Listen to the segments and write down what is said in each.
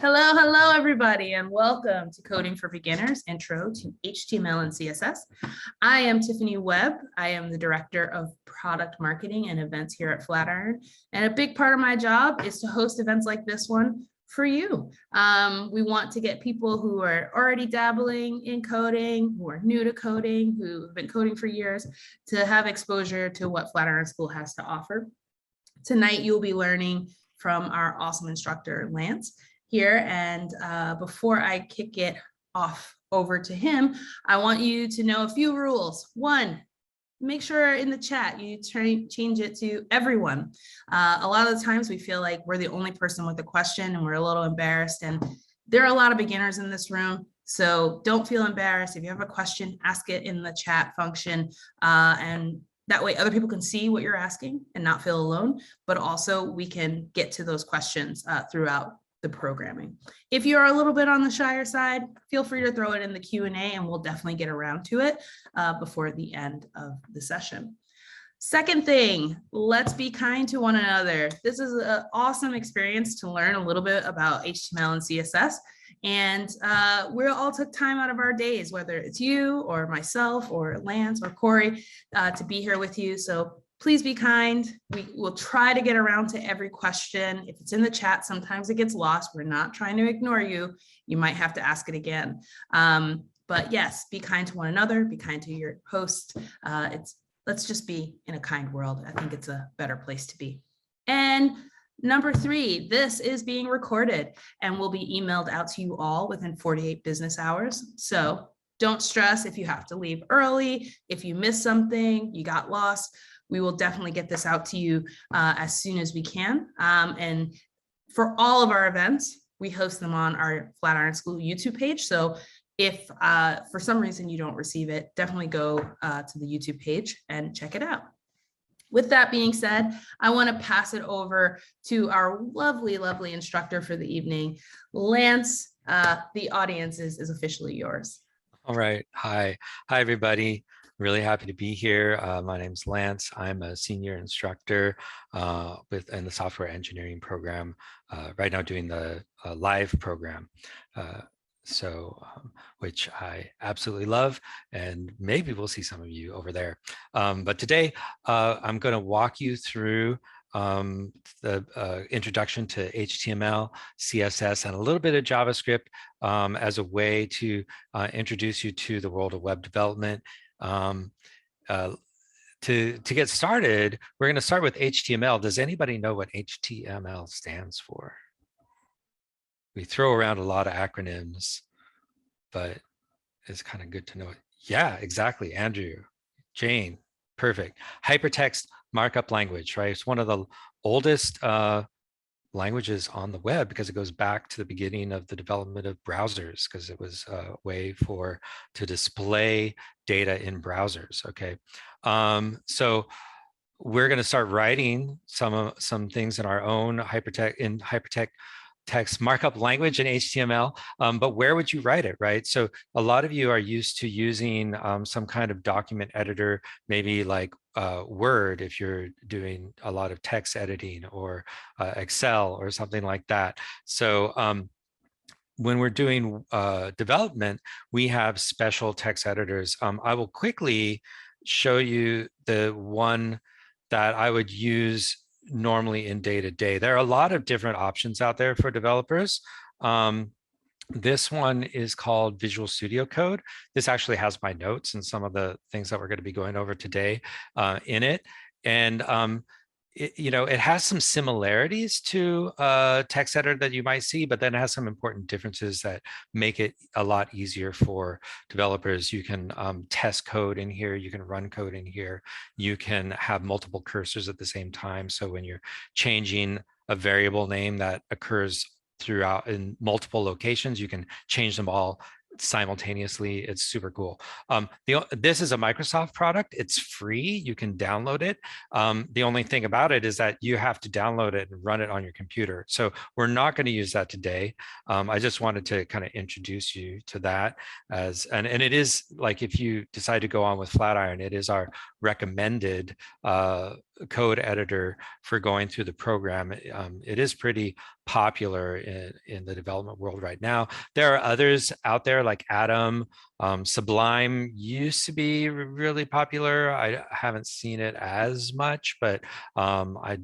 Hello, hello, everybody, and welcome to Coding for Beginners, Intro to HTML and CSS. I am Tiffany Webb. I am the Director of Product Marketing and Events here at Flatiron. And a big part of my job is to host events like this one for you. We want to get people who are already dabbling in coding, who are new to coding, who have been coding for years, to have exposure to what Flatiron School has to offer. Tonight, you'll be learning from our awesome instructor, Lance, here. And before I kick it off over to him, I want you to know a few rules. One, make sure in the chat you change it to everyone. A lot of the times we feel like we're the only person with a question and we're a little embarrassed, and there are a lot of beginners in this room. So don't feel embarrassed. If you have a question, ask it in the chat function, and that way other people can see what you're asking and not feel alone, but also we can get to those questions throughout the programming. If you're a little bit on the shyer side, feel free to throw it in the Q&A and we'll definitely get around to it before the end of the session. Second thing, let's be kind to one another. This is an awesome experience to learn a little bit about HTML and CSS. And we all took time out of our days, whether it's you or myself or Lance or Corey, to be here with you. So please be kind. We will try to get around to every question. If it's in the chat, sometimes it gets lost. We're not trying to ignore you. You might have to ask it again. But yes, be kind to one another, be kind to your host. Let's just be in a kind world. I think it's a better place to be. And number 3, this is being recorded and will be emailed out to you all within 48 business hours. So don't stress if you have to leave early, if you missed something, you got lost. We will definitely get this out to you as soon as we can. And for all of our events, we host them on our Flatiron School YouTube page. So if for some reason you don't receive it, definitely go to the YouTube page and check it out. With that being said, I want to pass it over to our lovely, lovely instructor for the evening. Lance, the audience is officially yours. All right. Hi, everybody. Really happy to be here. My name's Lance. I'm a senior instructor in the software engineering program, right now doing the live program. Which I absolutely love, and maybe we'll see some of you over there. But today I'm going to walk you through the introduction to HTML, CSS, and a little bit of JavaScript as a way to introduce you to the world of web development. To get started, we're going to start with HTML. Does anybody know what HTML stands for? We throw around a lot of acronyms, but it's kind of good to know it. Yeah, exactly. Andrew, Jane, perfect. Hypertext markup language, right? It's one of the oldest languages on the web because it goes back to the beginning of the development of browsers, because it was a way to display data in browsers. Okay, so we're going to start writing some things in our own hypertext text markup language in HTML, but where would you write it, right? So a lot of you are used to using some kind of document editor, maybe like Word if you're doing a lot of text editing, or Excel or something like that. So when we're doing development, we have special text editors. I will quickly show you the one that I would use normally in day-to-day. There are a lot of different options out there for developers. This one is called Visual Studio Code. This actually has my notes and some of the things that we're going to be going over today in it. And it has some similarities to a text editor that you might see, but then it has some important differences that make it a lot easier for developers. You can test code in here, you can run code in here, you can have multiple cursors at the same time. So when you're changing a variable name that occurs throughout in multiple locations, you can change them all simultaneously. It's super cool. This is a Microsoft product. It's free. You can download it. The only thing about it is that you have to download it and run it on your computer. So we're not going to use that today. I just wanted to kind of introduce you to that and it is like, if you decide to go on with Flatiron, it is our recommended code editor for going through the program. It is pretty popular in the development world right now. There are others out there like Atom. Sublime used to be really popular. I haven't seen it as much, but I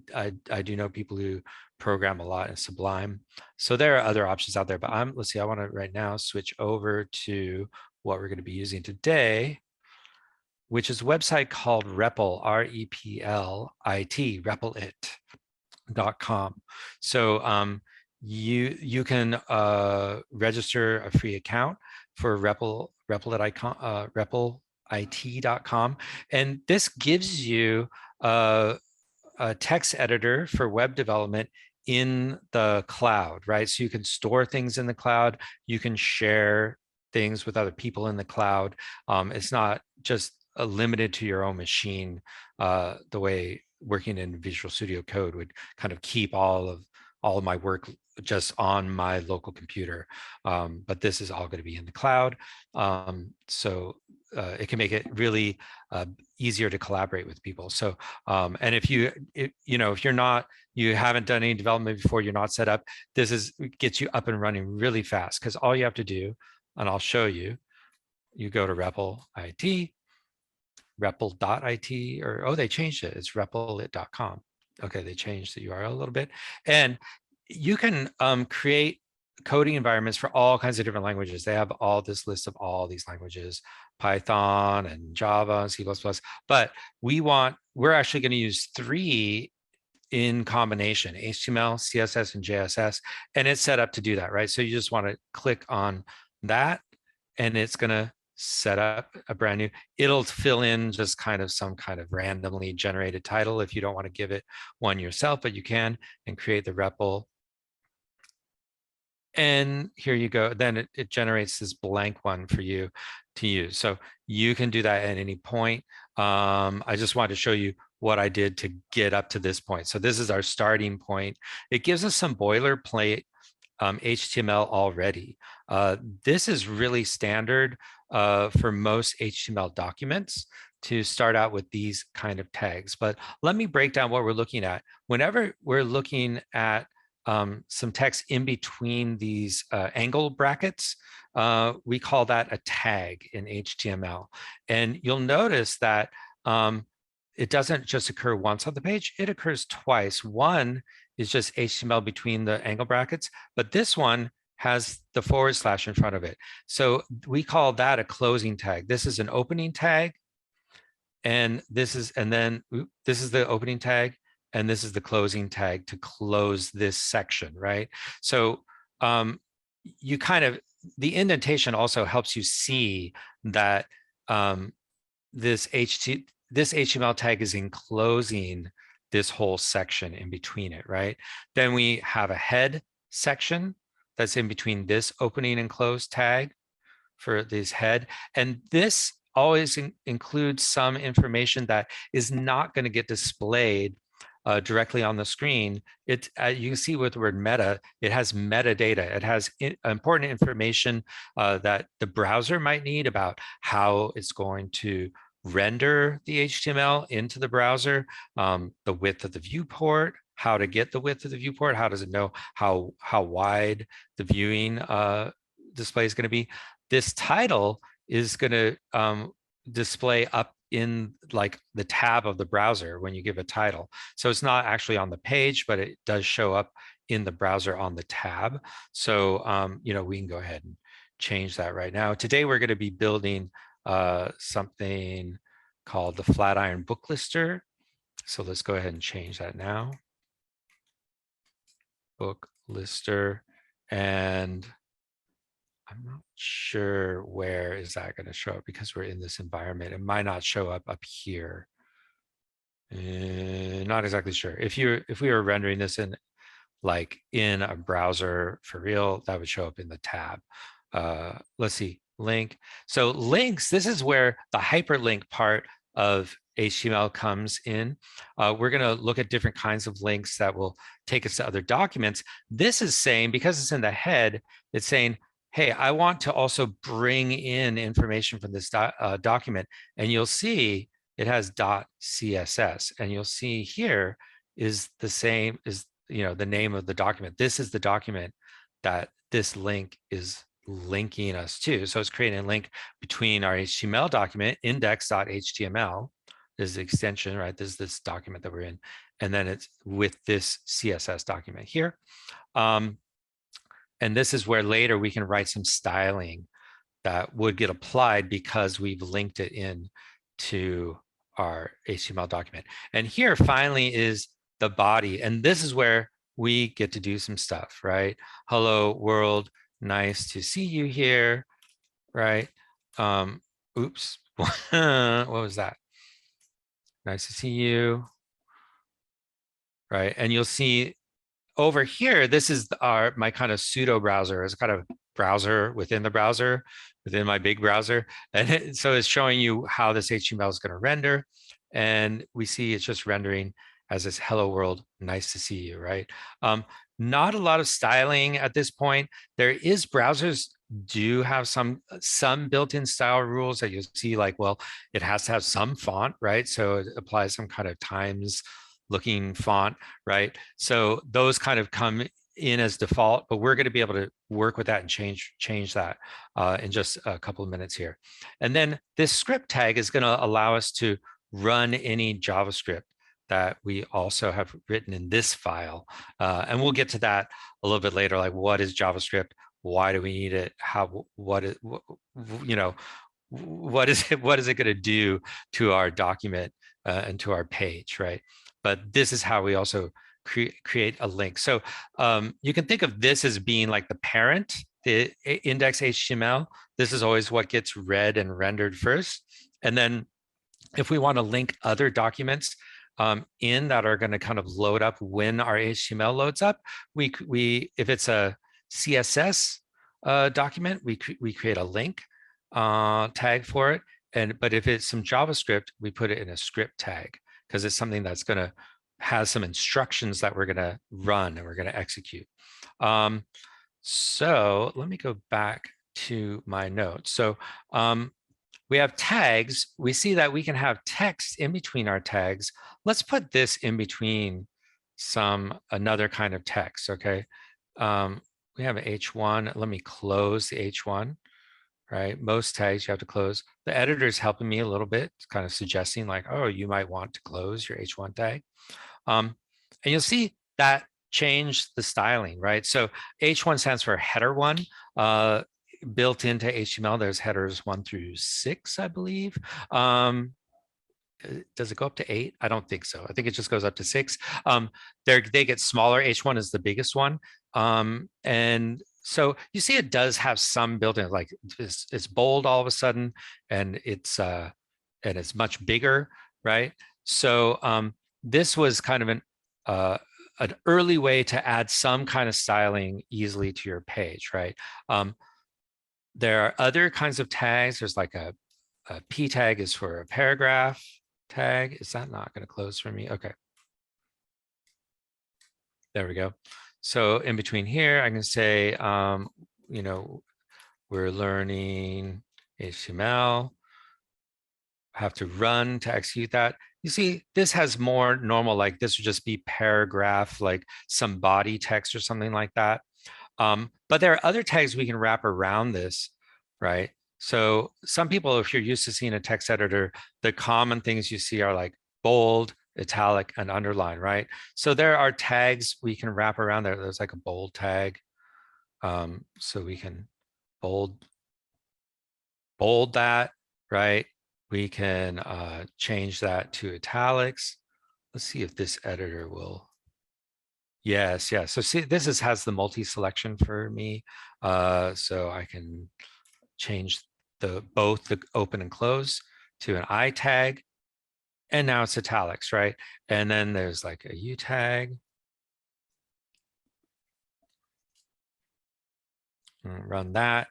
do know people who program a lot in Sublime. So there are other options out there, but let's see, I want to right now switch over to what we're going to be using today, which is a website called Repl, R-E-P-L-I-T, Repl.it.com. So you can register a free account for Repl.it.com, and this gives you a text editor for web development in the cloud, right? So you can store things in the cloud, you can share things with other people in the cloud. It's not just limited to your own machine, the way working in Visual Studio Code would kind of keep all of my work just on my local computer. But this is all going to be in the cloud. So it can make it really easier to collaborate with people. So, and if you haven't done any development before, you're not set up, gets you up and running really fast, because all you have to do, and I'll show you, you go to Repl.it, Repl.it, or, they changed it. It's Repl.it.com. Okay, they changed the URL a little bit. And you can create coding environments for all kinds of different languages. They have all this list of all these languages, Python and Java and C++, but we're actually going to use 3 in combination: HTML, CSS, and JSS, and it's set up to do that, right? So you just want to click on that, and it's going to set up a brand new, it'll fill in just kind of some kind of randomly generated title if you don't want to give it one yourself, but you can, and create the REPL. And here you go. Then it generates this blank one for you to use. So you can do that at any point. I just wanted to show you what I did to get up to this point. So this is our starting point. It gives us some boilerplate HTML already. This is really standard for most HTML documents to start out with these kind of tags. But let me break down what we're looking at. Whenever we're looking at some text in between these angle brackets, we call that a tag in HTML. And you'll notice that it doesn't just occur once on the page, it occurs twice. One is just HTML between the angle brackets, but this one has the / in front of it. So we call that a closing tag. This is an opening tag, and this is the opening tag, and this is the closing tag to close this section, right? So you kind of, the indentation also helps you see that this HTML tag is enclosing this whole section in between it, right? Then we have a head section that's in between this opening and close tag for this head. And this always includes some information that is not going to get displayed directly on the screen. You can see with the word meta, it has metadata. It has important information that the browser might need about how it's going to render the HTML into the browser, the width of the viewport, how to get the width of the viewport, how does it know how wide the viewing display is going to be. This title is going to display up in like the tab of the browser when you give a title. So it's not actually on the page, but it does show up in the browser on the tab. So we can go ahead and change that right now. Today we're going to be building something called the Flatiron book lister. So let's go ahead and change that now. Book lister, and I'm not sure where is that going to show up because we're in this environment. It might not show up here. Not exactly sure. If we were rendering this in a browser for real, that would show up in the tab. Let's see, link. So links, this is where the hyperlink part of HTML comes in. We're going to look at different kinds of links that will take us to other documents. This is saying, because it's in the head, it's saying, hey, I want to also bring in information from this document. And you'll see it has .css, and you'll see here is the same, is the name of the document. This is the document that this link is linking us to. So it's creating a link between our HTML document, index.html is the extension, right? This is this document that we're in, and then it's with this CSS document here. And this is where later we can write some styling that would get applied because we've linked it in to our HTML document. And here finally is the body. And this is where we get to do some stuff, right? Hello world, nice to see you here, right? Oops, what was that? Nice to see you, right? And you'll see over here, this is my kind of pseudo browser. It's kind of browser within the browser, within my big browser. And so it's showing you how this HTML is going to render. And we see it's just rendering as this hello world, nice to see you, right? Not a lot of styling at this point. There is browsers do have some built-in style rules that you'll see, like, well, it has to have some font, right? So it applies some kind of Times looking font, right? So those kind of come in as default, but we're going to be able to work with that and change that in just a couple of minutes here. And then this script tag is going to allow us to run any JavaScript that we also have written in this file. And we'll get to that a little bit later, like what is JavaScript? Why do we need it? What is it going to do to our document and to our page, right? But this is how we also create a link. So you can think of this as being like the parent, the index HTML. This is always what gets read and rendered first. And then if we want to link other documents in that are going to kind of load up when our HTML loads up, if it's a CSS document, we create a link tag for it. But if it's some JavaScript, we put it in a script tag because it's something that's going to have some instructions that we're going to run and we're going to execute. So let me go back to my notes. So we have tags. We see that we can have text in between our tags. Let's put this in between another kind of text, okay? We have an H1. Let me close the H1, right? Most tags you have to close. The editor is helping me a little bit, kind of suggesting like, oh, you might want to close your H1 tag. And you'll see that change the styling, right? So H1 stands for header 1. Built into HTML, there's headers 1 through 6, I believe. Does it go up to 8? I don't think so. I think it just goes up to 6. They get smaller. H1 is the biggest one. And so you see it does have some built-in, like it's bold all of a sudden, and it's much bigger, right? So this was kind of an early way to add some kind of styling easily to your page, right? There are other kinds of tags. There's like a P tag is for a paragraph tag. Is that not going to close for me? Okay. There we go. So in between here, I can say, we're learning HTML. I have to run to execute that. You see, this has more normal, like this would just be paragraph, like some body text or something like that. But there are other tags we can wrap around this, right? So some people, if you're used to seeing a text editor, the common things you see are like bold, italic, and underline, right? So there are tags we can wrap around there. There's like a bold tag. So we can bold that, right? We can change that to italics. Let's see if this editor will. Yes, yes. So see, this has the multi-selection for me. So I can change both the open and close to an I tag. And now it's italics, right? And then there's like a U tag. Run that.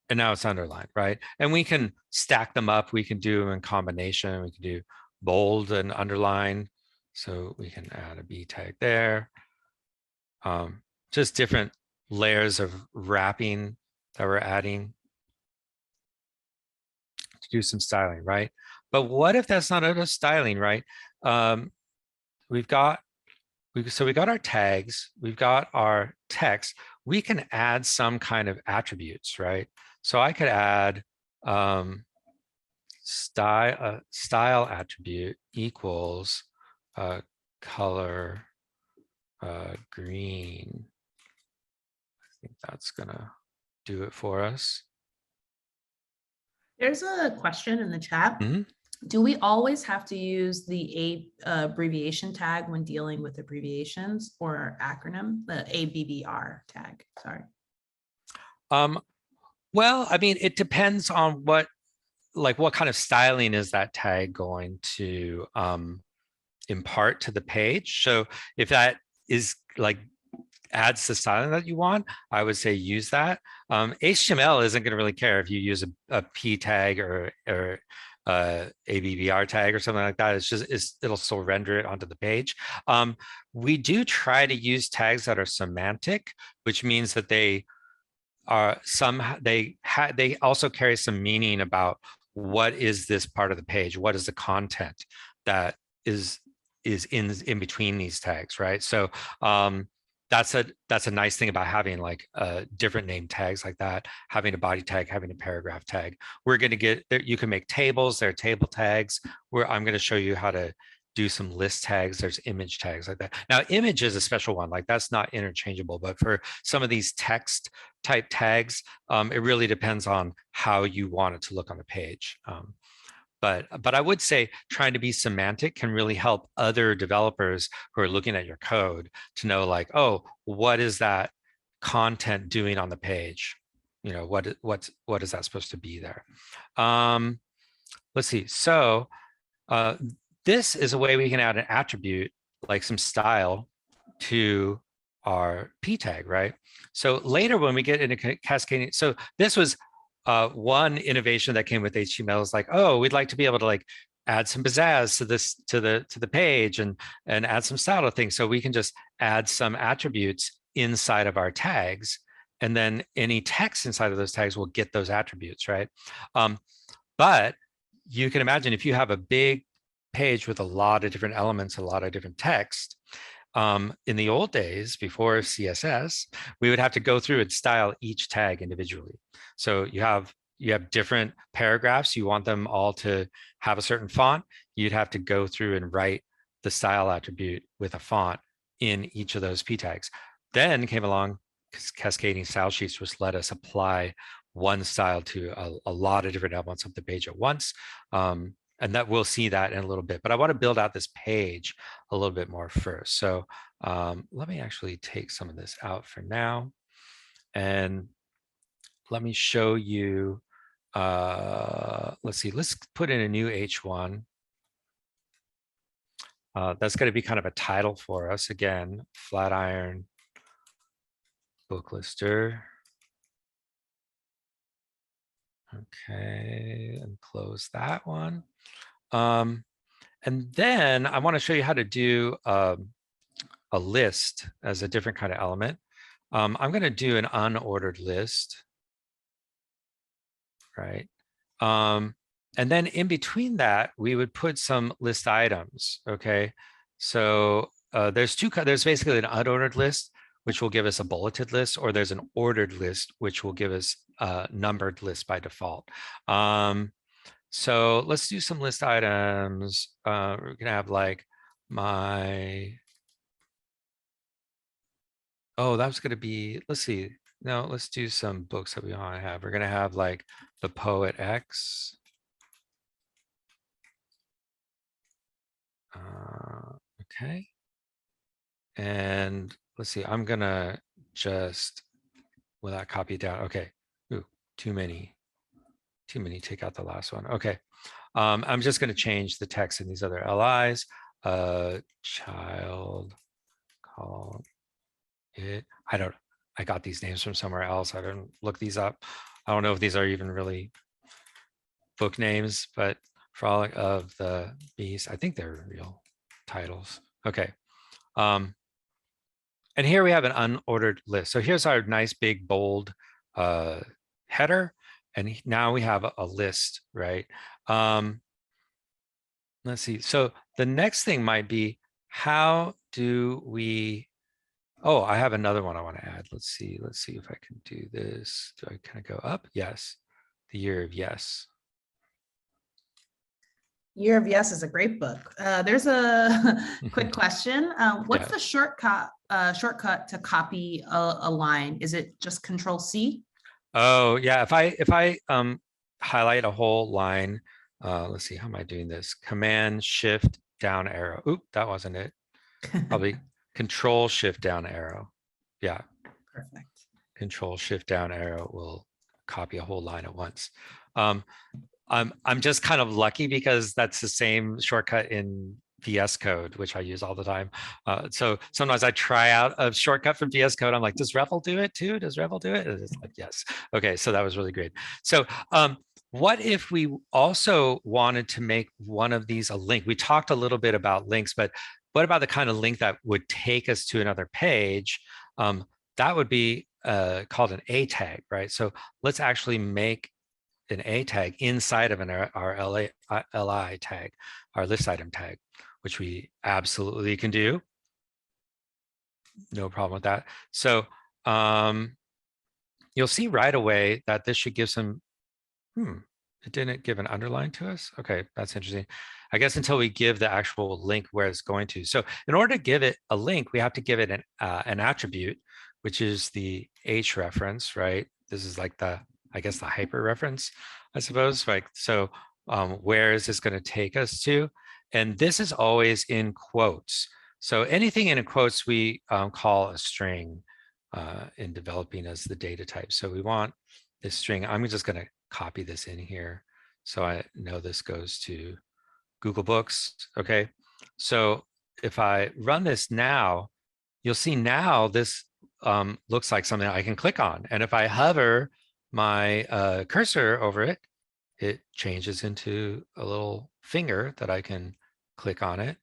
And now it's underlined, right? And we can stack them up. We can do them in combination. We can do bold and underline. So we can add a B tag there. Just different layers of wrapping that we're adding to do some styling, right? But what if that's not auto styling, right? We've got so we got our tags, we've got our text. We can add some kind of attributes, right? So I could add style attribute equals color green. I think that's gonna do it for us. There's a question in the chat. Mm-hmm. Do we always have to use the abbreviation tag when dealing with abbreviations or acronym, the ABBR tag? Sorry. Well, I mean, it depends on what kind of styling is that tag going to impart to the page. So if that is adds the styling that you want, I would say use that. HTML isn't going to really care if you use a P tag or ABBR tag or something like that. It'll still render it onto the page. We do try to use tags that are semantic, which means that they also carry some meaning about what is this part of the page, what is the content that is in between these tags, right? So that's a nice thing about having different name tags like that, having a body tag, having a paragraph tag. We're going to get there. You can make tables. There are table tags where I'm going to show you how to do some list tags. There's image tags like that. Now, image is a special one. That's not interchangeable, but for some of these text type tags, it really depends on how you want it to look on the page. But I would say trying to be semantic can really help other developers who are looking at your code to know oh, what is that content doing on the page? What is that supposed to be there? Let's see. So this is a way we can add an attribute like some style to our p tag, right? So later when we get into cascading, so this was one innovation that came with HTML is oh, we'd like to be able to add some pizzazz to this to the page and add some style to things. So we can just add some attributes inside of our tags, and then any text inside of those tags will get those attributes, right? But you can imagine if you have a big page with a lot of different elements, a lot of different text. In the old days, before CSS, we would have to go through and style each tag individually. So you have different paragraphs. You want them all to have a certain font. You'd have to go through and write the style attribute with a font in each of those p tags. Then came along cascading style sheets, which let us apply one style to a lot of different elements of the page at once. And that we'll see that in a little bit, but I want to build out this page a little bit more first. So let me actually take some of this out for now. And let me show you, let's see, let's put in a new H1. That's going to be kind of a title for us. Again, Flatiron book lister. Okay, and close that one. And then I want to show you how to do a list as a different kind of element. I'm going to do an unordered list, right? And then in between that, we would put some list items, okay? So there's basically an unordered list, which will give us a bulleted list, or there's an ordered list, which will give us a numbered list by default. So let's do some list items. We're gonna have that's gonna be, let's see. No, let's do some books that we want to have. We're gonna have The Poet X. Okay. And let's see, I'm gonna just, will that copy it down? Okay. Ooh, too many, take out the last one. Okay. I'm just gonna change the text in these other LIs. Child called it. I got these names from somewhere else. I didn't look these up. I don't know if these are even really book names, but Frolic of the Beast, I think they're real titles. Okay. And here we have an unordered list. So here's our nice big bold header. And now we have a list, right? let's see. So the next thing might be, how do we, oh, I have another one I want to add. Let's see if I can do this. Do I kind of go up? Yes. The year of yes. Year of Yes is a great book. There's a quick question. What's Yeah. the shortcut to copy a line? Is it just Control C? Oh, yeah. If I highlight a whole line, let's see, how am I doing this? Command Shift down arrow. Oop, that wasn't it. Probably Control Shift down arrow. Yeah. Perfect. Control Shift down arrow will copy a whole line at once. I'm just kind of lucky because that's the same shortcut in VS Code, which I use all the time. So sometimes I try out a shortcut from VS Code. I'm like, does Repl do it too? Does Repl do it? And it's like, yes. Okay, so that was really great. So what if we also wanted to make one of these a link? We talked a little bit about links, but what about the kind of link that would take us to another page? That would be called an A tag, right? So let's actually make an A tag inside of our LI tag, our list item tag, which we absolutely can do. No problem with that. So you'll see right away that this should give some, it didn't give an underline to us. Okay, that's interesting. I guess until we give the actual link where it's going to. So in order to give it a link, we have to give it an attribute, which is the H reference, right? This is like the, I guess, the hyper reference, I suppose. Like, so where is this going to take us to? And this is always in quotes. So anything in quotes we call a string in developing as the data type. So we want this string. I'm just going to copy this in here so I know this goes to Google Books. Okay, so if I run this now, you'll see now this looks like something I can click on. And if I hover my cursor over it, it changes into a little finger that I can click on it.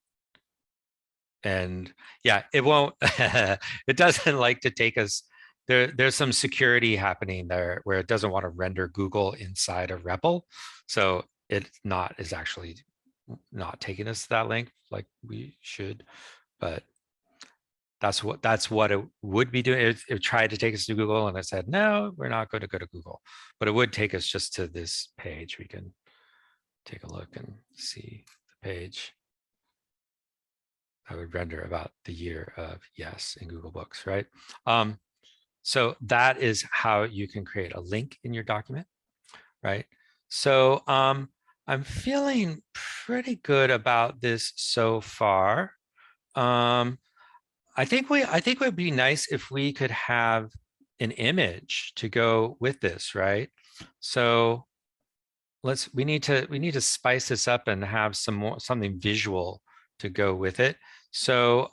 And yeah, it won't, it doesn't like to take us, there's some security happening there where it doesn't want to render Google inside of REPL. So is actually not taking us to that link like we should, but that's what it would be doing. It tried to take us to Google and I said, no, we're not going to go to Google, but it would take us just to this page. We can take a look and see the page. I would render about the year of yes in Google Books, right? So that is how you can create a link in your document, right? So I'm feeling pretty good about this so far. I think it would be nice if we could have an image to go with this, right? So we need to spice this up and have something visual to go with it. So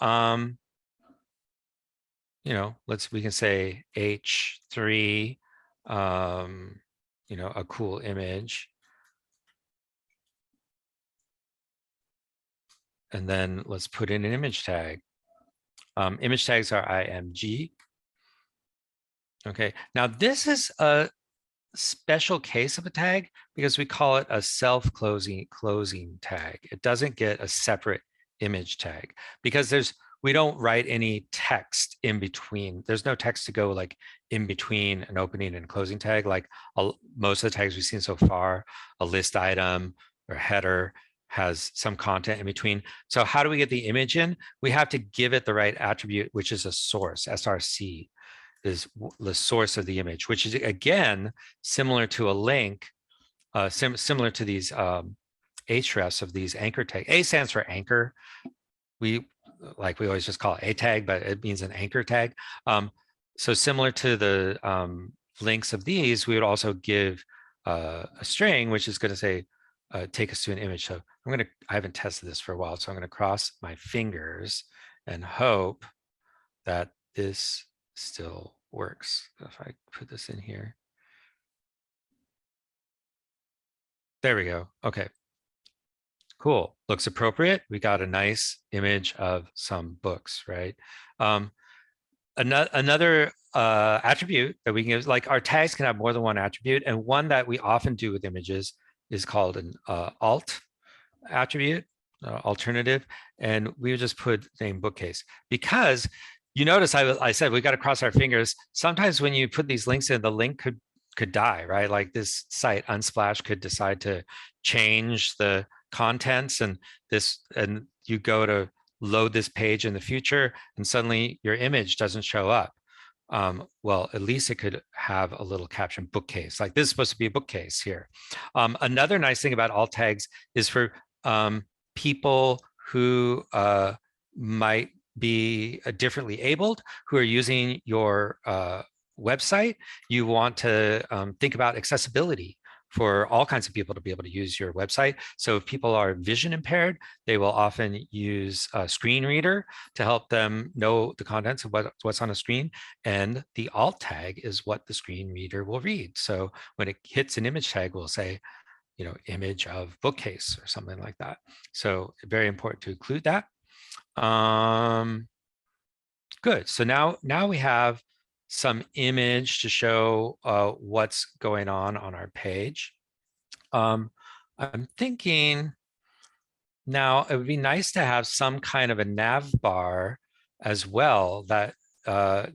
we can say H3, a cool image. And then let's put in an image tag. Image tags are IMG. Okay, now this is a special case of a tag because we call it a self-closing tag. It doesn't get a separate image tag because we don't write any text in between. There's no text to go like in between an opening and closing tag. Like most of the tags we've seen so far, a list item or header has some content in between. So how do we get the image in? We have to give it the right attribute, which is a source, src. Is the source of the image, which is again similar to a link, similar to these hrefs of these anchor tag. A stands for anchor. We always just call it a tag, but it means an anchor tag. So similar to the links of these, we would also give a string, which is going to say take us to an image. So I haven't tested this for a while, so I'm going to cross my fingers and hope that this still works. If I put this in here. There we go. Okay. Cool. Looks appropriate. We got a nice image of some books, right? Another attribute that we can use, like our tags can have more than one attribute, and one that we often do with images is called an alt attribute. alternative, and we would just put name bookcase, because you notice I said we got to cross our fingers. Sometimes when you put these links in, the link could die, right? Like this site Unsplash could decide to change the contents, and you go to load this page in the future, and suddenly your image doesn't show up. Well, at least it could have a little caption bookcase, like this is supposed to be a bookcase here. Another nice thing about alt tags is for people who might be differently abled, who are using your website. You want to think about accessibility for all kinds of people to be able to use your website. So if people are vision impaired, they will often use a screen reader to help them know the contents of what's on a screen. And the alt tag is what the screen reader will read. So when it hits an image tag, we'll say, you know, image of bookcase or something like that. So very important to include that. Good. So now we have some image to show what's going on our page. I'm thinking now it would be nice to have some kind of a nav bar as well. That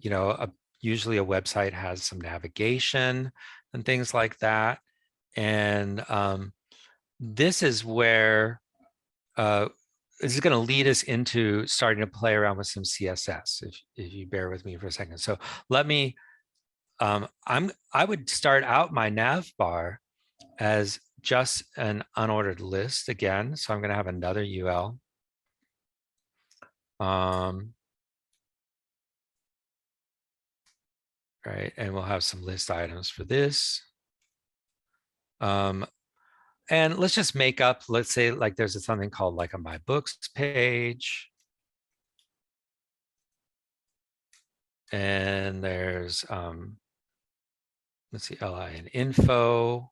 you know, usually a website has some navigation and things like that. And this is where this is going to lead us into starting to play around with some CSS, if you bear with me for a second. So let me, I would start out my nav bar as just an unordered list again. So I'm going to have another UL. Right, and we'll have some list items for this. And let's just make up, let's say like there's something called like a My Books page. And there's, let's see, LI and info,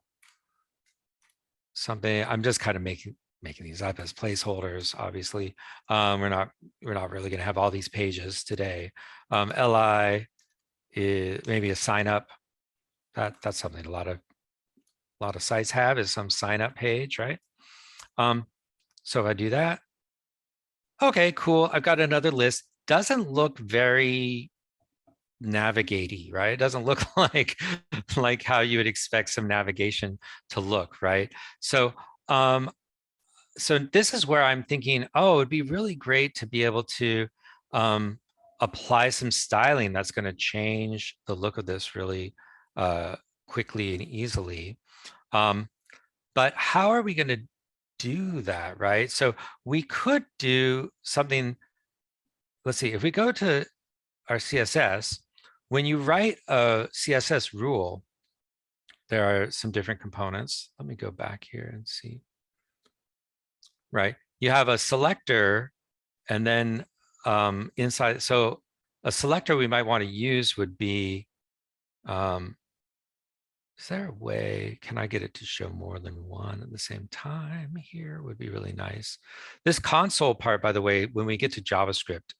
something. I'm just kind of making these up as placeholders, obviously. We're not really going to have all these pages today. LI is maybe a sign up. That's something a lot of sites have, is some sign up page, right? So if I do that, okay, cool. I've got another list. Doesn't look very navigate-y, right? It doesn't look like how you would expect some navigation to look, right? So so this is where I'm thinking, oh, it'd be really great to be able to apply some styling that's going to change the look of this really quickly and easily. But how are we going to do that, right? So we could do something. Let's see, if we go to our CSS, when you write a CSS rule, there are some different components. Let me go back here and see. Right, you have a selector, and then inside, so a selector we might want to use would be, is there a way, can I get it to show more than one at the same time here? Would be really nice. This console part, by the way, when we get to JavaScript,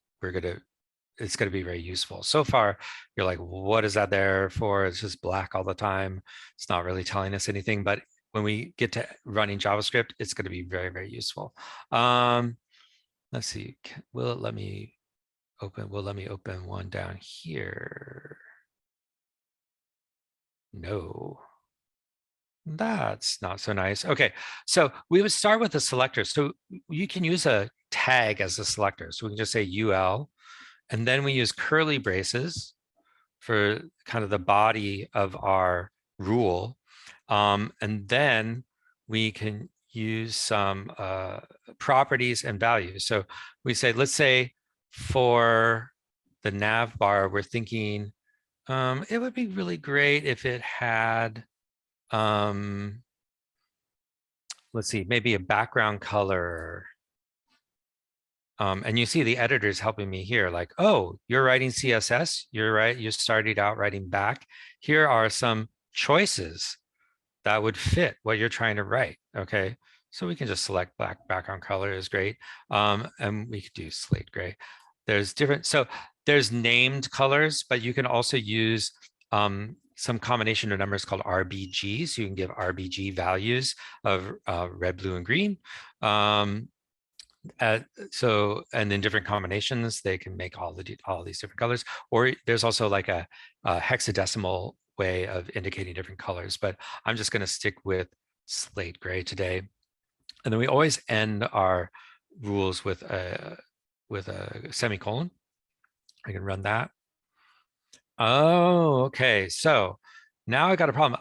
it's going to be very useful. So far, you're like, what is that there for? It's just black all the time. It's not really telling us anything. But when we get to running JavaScript, it's going to be very, very useful. Let's see. Will it let me open? Will let me open one down here? No. That's not so nice. Okay, so we would start with a selector. So you can use a tag as a selector. So we can just say UL. And then we use curly braces for kind of the body of our rule. And then we can use some properties and values. So we say, let's say for the nav bar, we're thinking it would be really great if it had, let's see, maybe a background color. And you see the editors helping me here, like, oh, you're writing CSS, you're right, you started out writing back. Here are some choices that would fit what you're trying to write, okay? So we can just select black background color is great. And we could do slate gray. There's different, so there's named colors, but you can also use some combination of numbers called RBG. So you can give RBG values of red, blue, and green. So, and in different combinations, they can make all these different colors, or there's also like a hexadecimal way of indicating different colors, but I'm just going to stick with slate gray today. And then we always end our rules with a semicolon. I can run that. Oh, okay. So now I got a problem.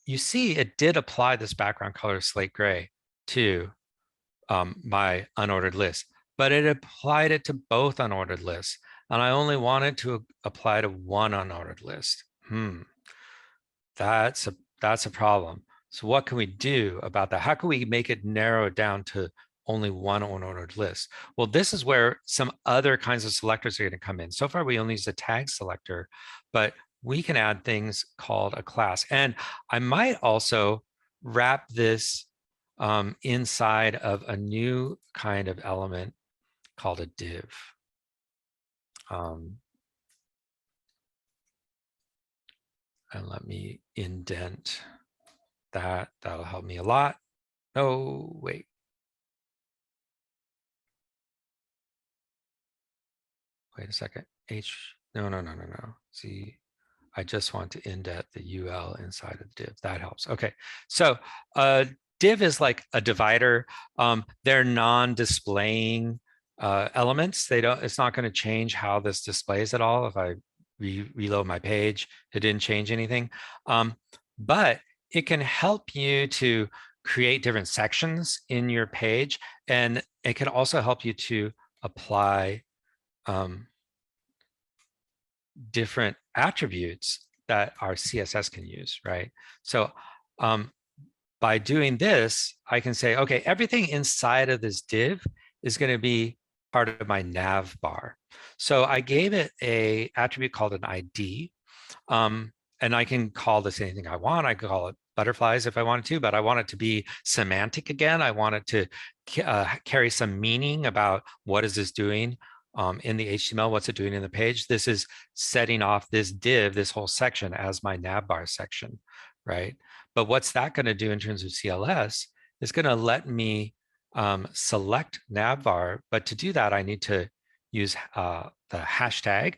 You see, it did apply this background color slate gray to my unordered list, but it applied it to both unordered lists, and I only wanted to apply to one unordered list. That's a problem. So what can we do about that? How can we make it narrow down to only one unordered list? Well, this is where some other kinds of selectors are going to come in. So far, we only use a tag selector, but we can add things called a class. And I might also wrap this inside of a new kind of element called a div. And let me indent that. That'll help me a lot. Oh, wait. Wait a second. No. See, I just want to indent the UL inside of the div. That helps. Okay. So div is like a divider. They're non-displaying elements. It's not going to change how this displays at all. If I reload my page, it didn't change anything. But it can help you to create different sections in your page, and it can also help you to apply different attributes that our CSS can use, right? So by doing this, I can say, okay, everything inside of this div is going to be part of my nav bar. So I gave it a attribute called an ID, and I can call this anything I want. I can call it butterflies if I wanted to, but I want it to be semantic again. I want it to carry some meaning about what is this doing in the HTML, what's it doing in the page. This is setting off this div, this whole section as my navbar section, right? But what's that going to do in terms of CLS is going to let me select navbar. But to do that, I need to use the hashtag,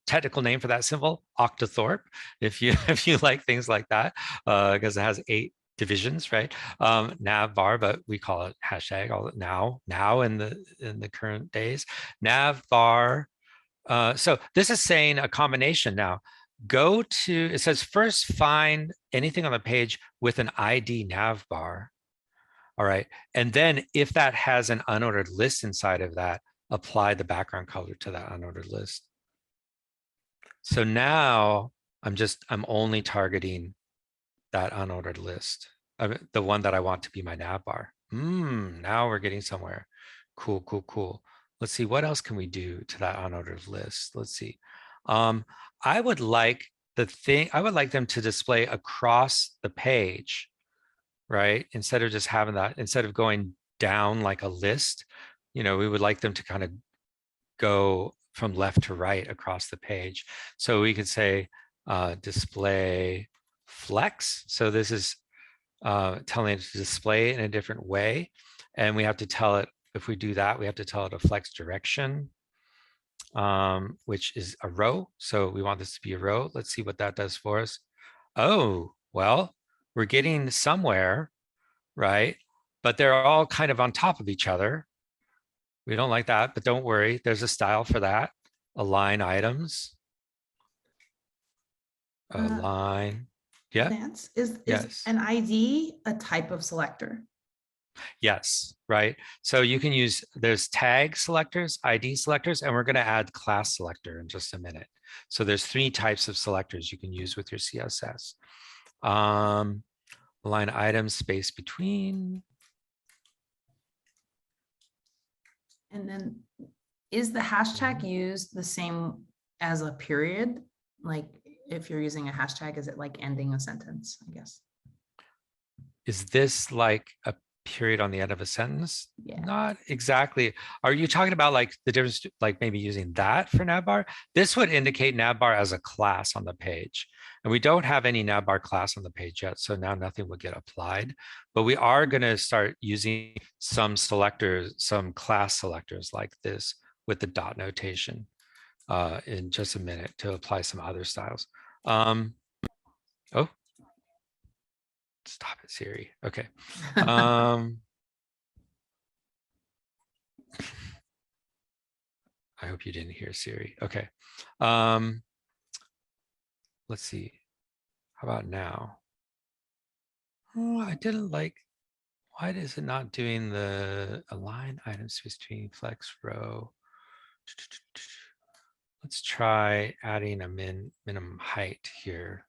technical name for that symbol, octothorpe, if you like things like that, because it has 8 divisions, right? Navbar, but we call it hashtag all now in the current days. Navbar. So this is saying a combination now. Go to, it says first find anything on the page with an ID navbar. All right. And then if that has an unordered list inside of that, apply the background color to that unordered list. So now I'm only targeting that unordered list, the one that I want to be my navbar. Now we're getting somewhere. Cool. Let's see, what else can we do to that unordered list? Let's see. I would like them to display across the page, right? Instead of just having that, instead of going down like a list, we would like them to kind of go from left to right across the page. So we could say display flex. So this is telling it to display in a different way. And we have to tell it, if we do that, we have to tell it a flex direction, which is a row. So we want this to be a row. Let's see what that does for us. Oh, well, we're getting somewhere, right? But they're all kind of on top of each other. We don't like that, but don't worry. There's a style for that. Align items. Align. Yeah. Lance, is Yes. an ID a type of selector? Yes, right. So you can use, there's tag selectors, ID selectors, and we're going to add class selector in just a minute. So there's 3 types of selectors you can use with your CSS. Align items, space between. And then is the hashtag used the same as a period? Like if you're using a hashtag, is it like ending a sentence, I guess? Is this like a period on the end of a sentence? Yeah. Not exactly. Are you talking about like the difference, like maybe using that for navbar? This would indicate navbar as a class on the page. And we don't have any navbar class on the page yet, so now nothing would get applied. But we are going to start using some selectors, some class selectors like this with the dot notation in just a minute to apply some other styles. Oh, stop it, Siri. Okay. I hope you didn't hear Siri. Okay. Let's see. How about now? Oh, I didn't like, why is it not doing the align items between flex row? Let's try adding a minimum height here.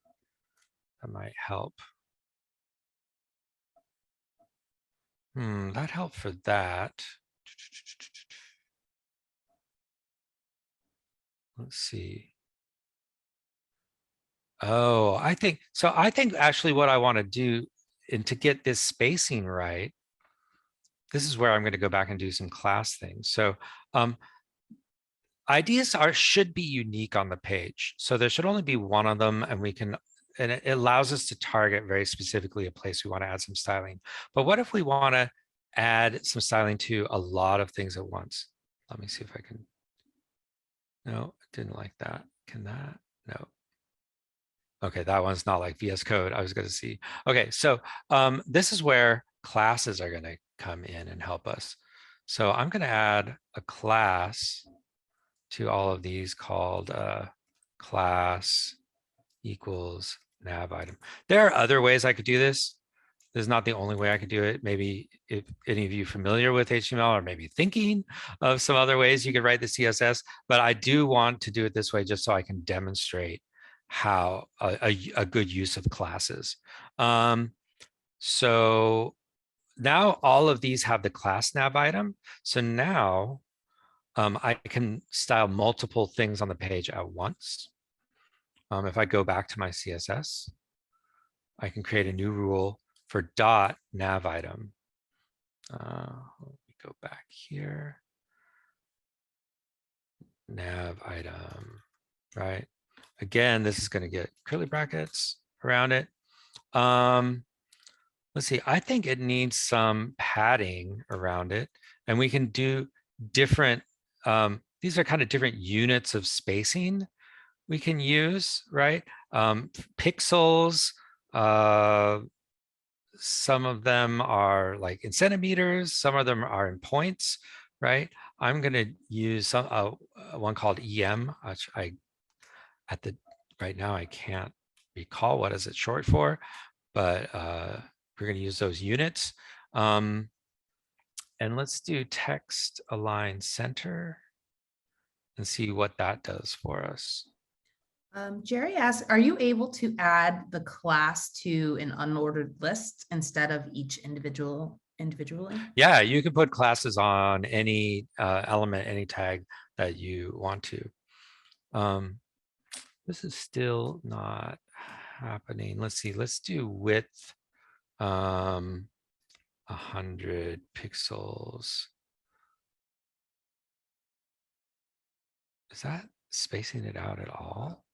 That might help. That helped for that. Let's see. Oh, I think actually what I want to do and to get this spacing right, this is where I'm going to go back and do some class things. So ideas should be unique on the page. So there should only be one of them, and it allows us to target very specifically a place we want to add some styling. But what if we want to add some styling to a lot of things at once? Let me see if I can. No, I didn't like that. Can that? No. Okay, that one's not like VS Code. I was going to see. Okay, so this is where classes are going to come in and help us. So I'm going to add a class to all of these called class equals nav item. There are other ways I could do this. This is not the only way I could do it. Maybe if any of you familiar with HTML or maybe thinking of some other ways you could write the CSS, but I do want to do it this way just so I can demonstrate how a good use of classes. So now all of these have the class nav item. So now I can style multiple things on the page at once. If I go back to my CSS, I can create a new rule for dot nav item. Let me go back here. Nav item, right? Again, this is going to get curly brackets around it. Let's see, I think it needs some padding around it, and we can do different, these are kind of different units of spacing we can use, right? Pixels, some of them are like in centimeters, some of them are in points, right? I'm going to use some one called EM, which right now I can't recall what is it short for, but we're going to use those units. And let's do text align center and see what that does for us. Jerry asks, are you able to add the class to an unordered list instead of each individually? Yeah, you can put classes on any element, any tag that you want to. This is still not happening. Let's see, let's do width 100 pixels. Is that spacing it out at all?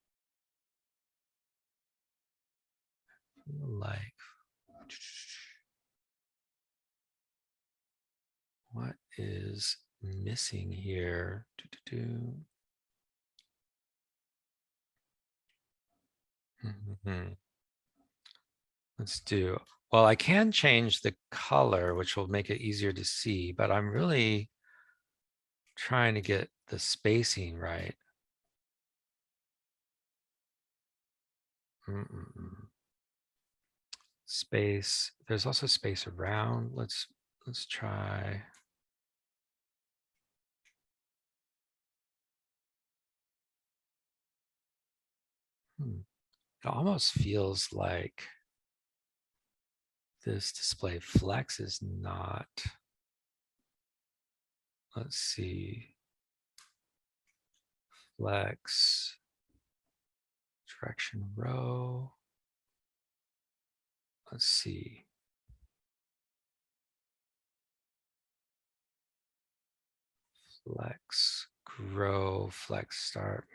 Like, what is missing here? Let's do, well, I can change the color, which will make it easier to see, but I'm really trying to get the spacing right. Space, there's also space around. Let's try. It almost feels like this display flex is not, let's see, flex, direction row. Let's see. flex, grow, flex, start.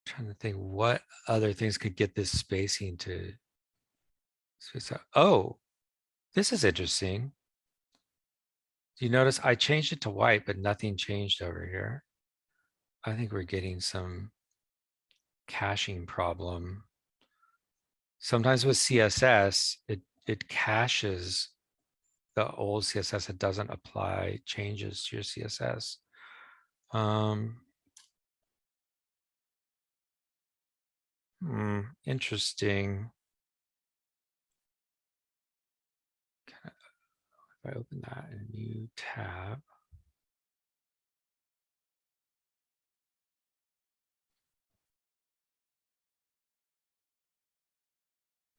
Trying to think what other things could get this spacing to space out. Oh, this is interesting. Do you notice I changed it to white, but nothing changed over here? I think we're getting some caching problem. Sometimes with CSS, it caches the old CSS. It doesn't apply changes to your CSS. Interesting. If I open that in a new tab.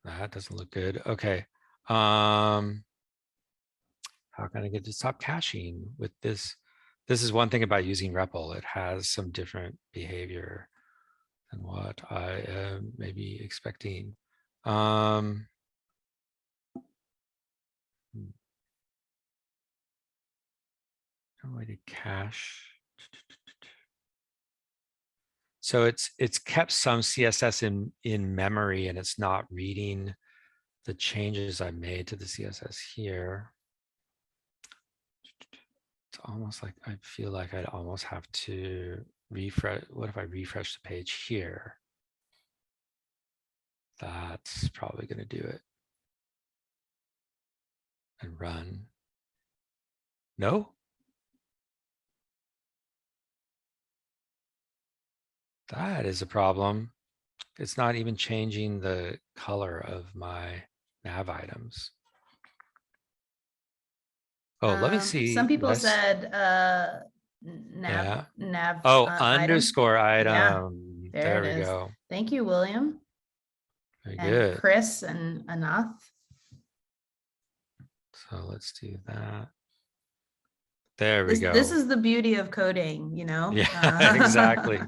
That doesn't look good. Okay. How can I get to stop caching with this? This is one thing about using REPL. It has some different behavior than what I am maybe expecting. No way to cache. So it's kept some CSS in memory, and it's not reading the changes I made to the CSS here. It's almost like I feel like I'd almost have to refresh. What if I refresh the page here? That's probably going to do it. And run. No? That is a problem. It's not even changing the color of my nav items. Oh, let me see. Some people Yes. said Yeah. nav Oh, item. underscore item. Yeah, there it we is. go. Thank you, William. Very And good. Chris and Anath. So let's do that. There we go. This is the beauty of coding, you know? Yeah, exactly.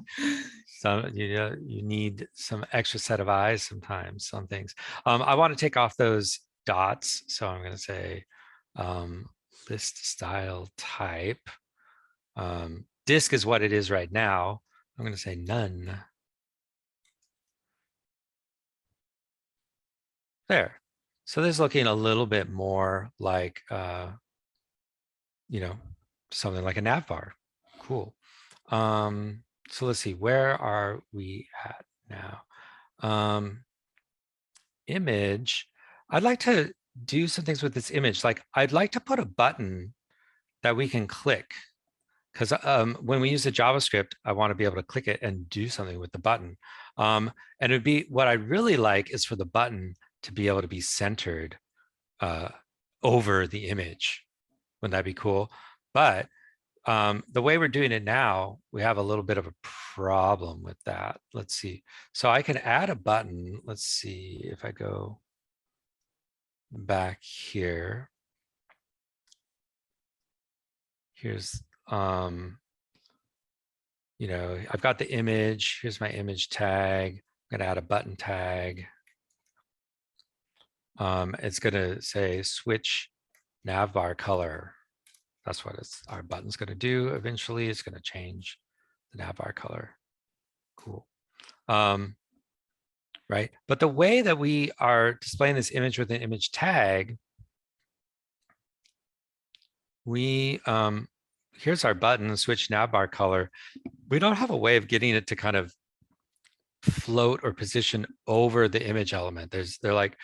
Some you need some extra set of eyes sometimes on things. I want to take off those dots, so I'm going to say list style type. Disk is what it is right now. I'm going to say none. There. So this is looking a little bit more like something like a nav bar. Cool. So let's see, where are we at now? Image. I'd like to do some things with this image. Like I'd like to put a button that we can click, because when we use the JavaScript, I want to be able to click it and do something with the button. And it'd be, what I really like is for the button to be able to be centered over the image. Wouldn't that be cool? But the way we're doing it now, we have a little bit of a problem with that. Let's see. So I can add a button. Let's see if I go back here. Here's, I've got the image. Here's my image tag. I'm going to add a button tag. It's going to say switch navbar color. That's what our button's going to do. Eventually, it's going to change the navbar color. Cool. Right. But the way that we are displaying this image with an image tag, we here's our button, switch navbar color. We don't have a way of getting it to kind of float or position over the image element. They're like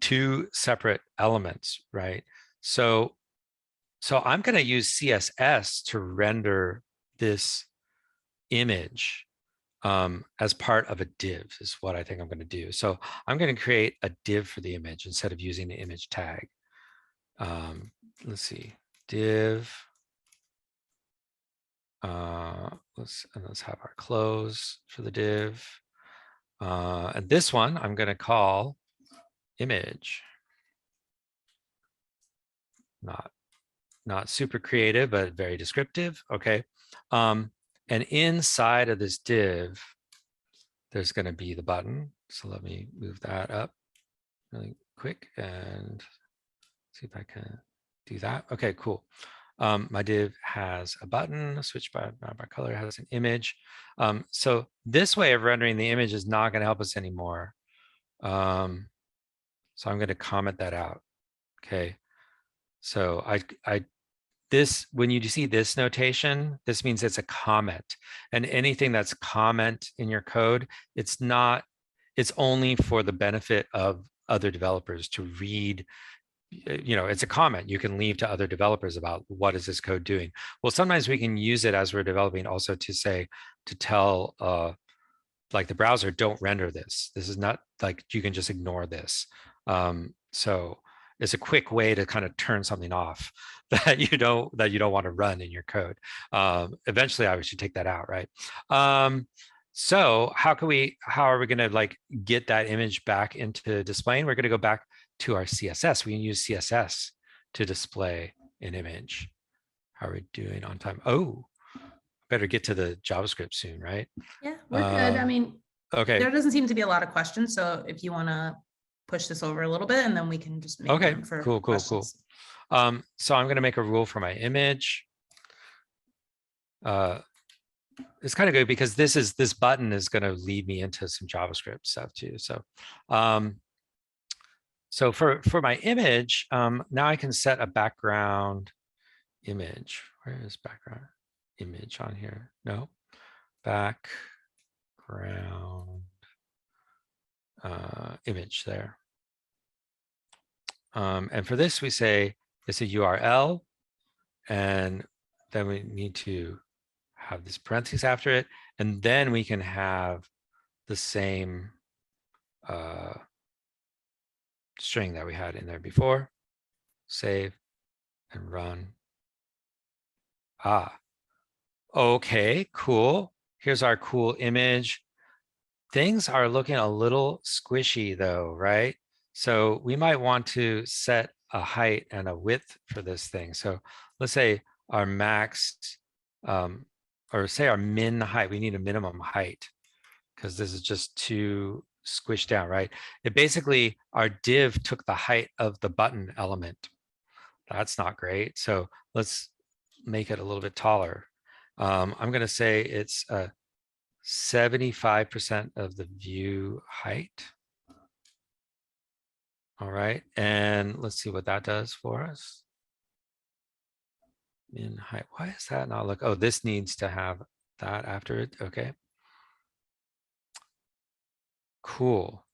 two separate elements, right? So I'm going to use CSS to render this image as part of a div is what I think I'm going to do. So I'm going to create a div for the image instead of using the image tag. Let's see, div. Let's have our close for the div. And this one I'm going to call image. Not super creative, but very descriptive. Okay. And inside of this div, there's going to be the button. So let me move that up really quick and see if I can do that. Okay, cool. My div has a button, switch by color, has an image. So this way of rendering the image is not going to help us anymore. So I'm going to comment that out. Okay. So when you see this notation, this means it's a comment, and anything that's comment in your code, it's only for the benefit of other developers to read. It's a comment you can leave to other developers about what is this code doing. Well, sometimes we can use it as we're developing also to tell like the browser, don't render this. This is not like, you can just ignore this. So it's a quick way to kind of turn something off that you don't want to run in your code. Eventually I should take that out, right? So how are we going to like get that image back into displaying? We're going to go back to our CSS. We can use CSS to display an image. How are we doing on time? Oh, better get to the JavaScript soon, right? Yeah, we're good. I mean, okay. There doesn't seem to be a lot of questions. So if you want to push this over a little bit, and then we can just make room for questions. Cool. So I'm going to make a rule for my image. It's kind of good because this button is going to lead me into some JavaScript stuff too. So for my image, now I can set a background image. Where is background image on here? No, background image there. And for this, we say it's a URL, and then we need to have this parentheses after it, and then we can have the same string that we had in there before. Save and run. Okay, cool. Here's our cool image. Things are looking a little squishy though, right? So we might want to set a height and a width for this thing. So let's say our max, or say our min height, we need a minimum height because this is just too squished down, right? It basically, our div took the height of the button element. That's not great. So let's make it a little bit taller. I'm going to say it's 75% of the view height. All right, and let's see what that does for us. Min height, why is that not look? Oh, this needs to have that after it. Okay. Cool.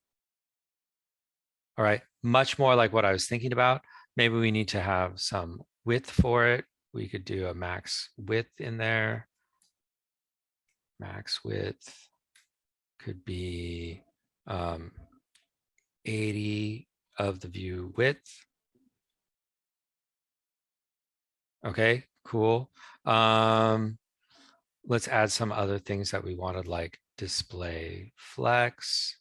All right, much more like what I was thinking about. Maybe we need to have some width for it. We could do a max width in there. Max width could be 80 of the view width. Okay, cool. Let's add some other things that we wanted, like display flex,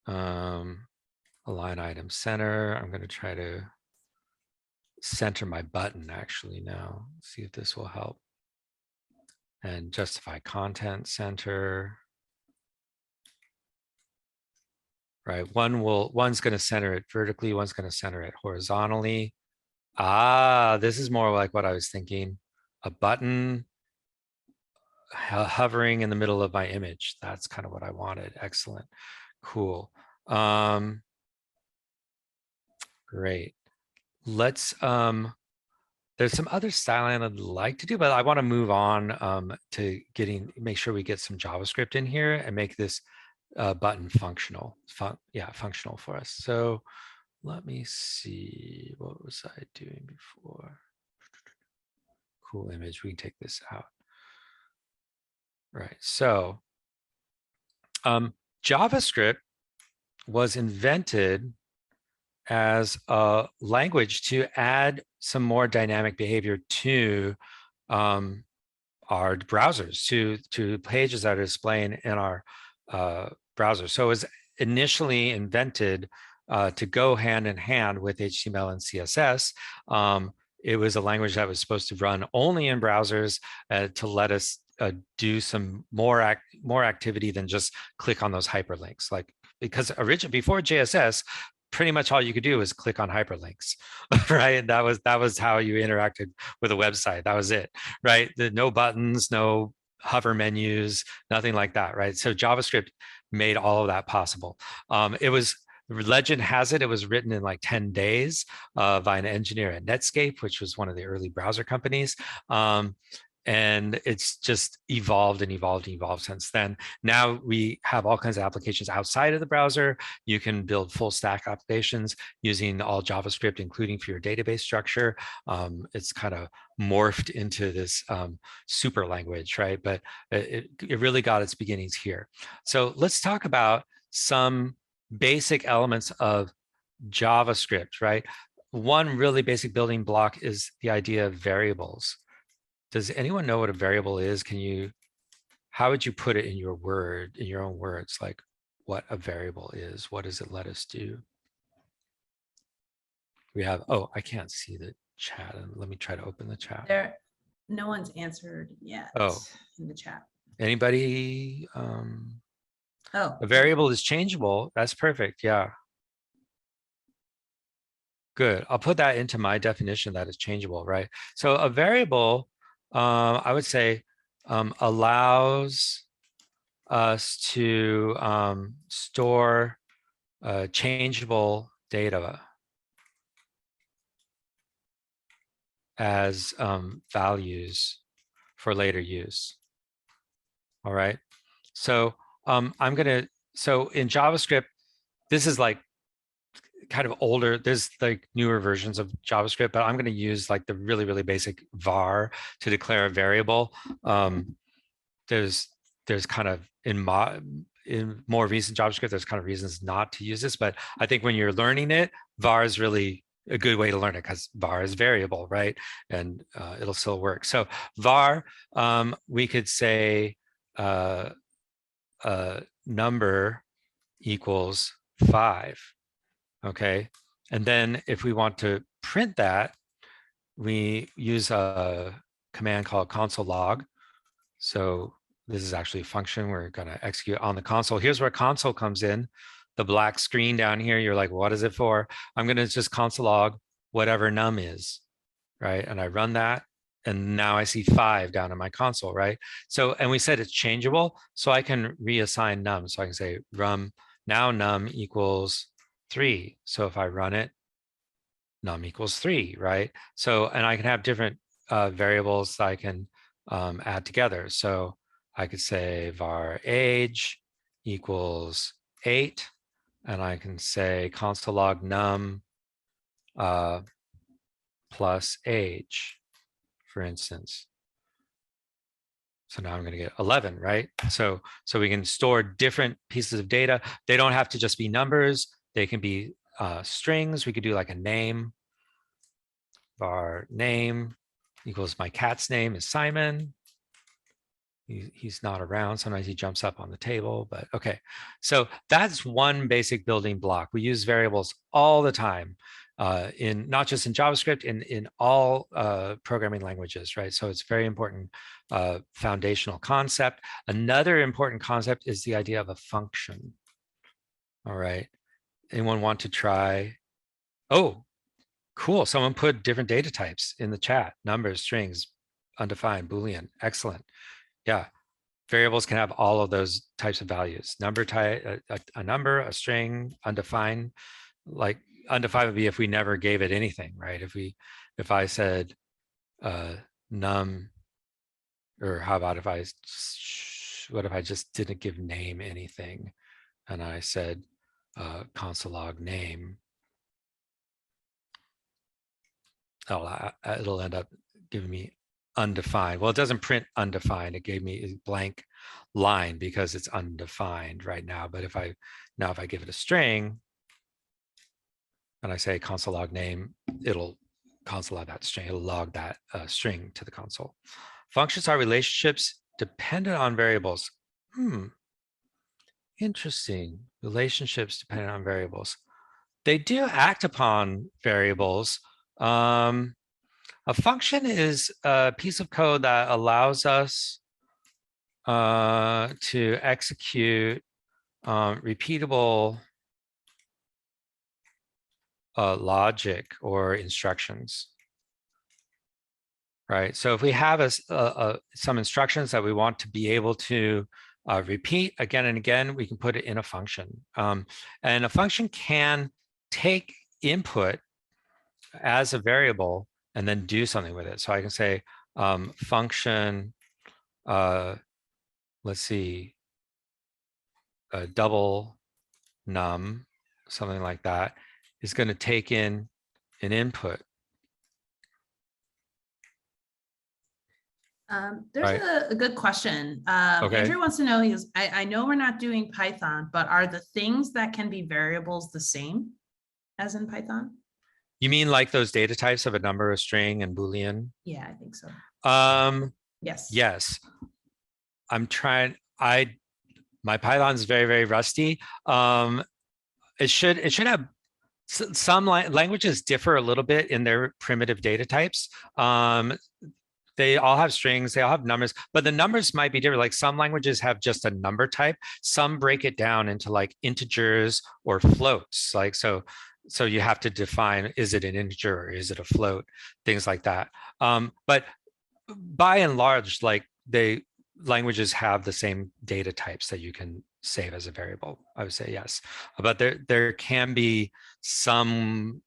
align item center. I'm going to try to center my button actually now. See if this will help. And justify content center. Right, one's going to center it vertically, one's going to center it horizontally. This is more like what I was thinking. A button hovering in the middle of my image. That's kind of what I wanted. Excellent. Cool. Great. Let's there's some other styling I'd like to do, but I want to move on to make sure we get some JavaScript in here and make this button functional. Functional for us. So let me see, what was I doing before? Cool image, we can take this out. Right, so JavaScript was invented as a language to add some more dynamic behavior to our browsers, to pages that are displaying in our browser. So it was initially invented to go hand in hand with HTML and CSS. It was a language that was supposed to run only in browsers to let us do some more activity than just click on those hyperlinks. Like, because originally before JSS, pretty much all you could do was click on hyperlinks, right? And that was how you interacted with a website. That was it, right? No buttons, no hover menus, nothing like that, right? So JavaScript made all of that possible. It was, legend has it, it was written in like 10 days by an engineer at Netscape, which was one of the early browser companies. And it's just evolved and evolved and evolved since then. Now we have all kinds of applications outside of the browser. You can build full stack applications using all JavaScript, including for your database structure. It's kind of morphed into this super language, right? But it really got its beginnings here. So let's talk about some basic elements of JavaScript, right? One really basic building block is the idea of variables. Does anyone know what a variable is? How would you put it in your own words, like what a variable is? What does it let us do? We have, oh, I can't see the chat. Let me try to open the chat. No one's answered yet in the chat. Anybody? Oh, a variable is changeable. That's perfect. Yeah. Good. I'll put that into my definition that it's changeable, right? So a variable, I would say, allows us to store changeable data as values for later use. All right. So so in JavaScript, this is like kind of older, there's like newer versions of JavaScript, but I'm going to use like the really, really basic var to declare a variable. There's kind of in more recent JavaScript, there's kind of reasons not to use this, but I think when you're learning it, var is really a good way to learn it because var is variable, right? And it'll still work. So var, we could say number equals 5. Okay. And then if we want to print that, we use a command called console log. So this is actually a function we're going to execute on the console. Here's where console comes in. The black screen down here, you're like, what is it for? I'm going to just console log whatever num is, right? And I run that. And now I see 5 down in my console, right? So, and we said it's changeable. So I can reassign num. So I can say now num equals 3. So if I run it, num equals 3, right? So, and I can have different variables that I can add together. So I could say var age equals 8, and I can say console log num plus age, for instance. So now I'm going to get 11, right? So we can store different pieces of data. They don't have to just be numbers. They can be strings. We could do like a name. Var name equals my cat's name is Simon. He's not around. Sometimes he jumps up on the table, but okay. So that's one basic building block. We use variables all the time in not just in JavaScript, in all programming languages, right? So it's very important foundational concept. Another important concept is the idea of a function. All right. Anyone want to try? Oh, cool. Someone put different data types in the chat: numbers, strings, undefined, Boolean. Excellent. Yeah. Variables can have all of those types of values. Number type, a number, a string, undefined. Like undefined would be if we never gave it anything, right? If I said num, or how about what if I just didn't give name anything, and I said console log name? It'll end up giving me undefined. Well, it doesn't print undefined. It gave me a blank line because it's undefined right now. But if I give it a string and I say console log name, it'll console log that string. It'll log that string to the console. Functions are relationships dependent on variables. Interesting. Relationships dependent on variables. They do act upon variables. A function is a piece of code that allows us to execute repeatable logic or instructions, right? So if we have some instructions that we want to be able to repeat again and again, we can put it in a function. And a function can take input as a variable and then do something with it. So I can say function, let's see, double num, something like that, is going to take in an input. There's Right. a good question. Okay. Andrew wants to know, I know we're not doing Python, but are the things that can be variables the same as in Python? You mean like those data types of a number, a string, and Boolean? Yeah, I think so. Yes. Yes. My Python's very, very rusty. It should have some languages differ a little bit in their primitive data types. They all have strings, they all have numbers, but the numbers might be different. Like some languages have just a number type. Some break it down into like integers or floats. Like, so you have to define, is it an integer or is it a float? Things like that. But by and large, like languages have the same data types that you can save as a variable. I would say yes, but there can be some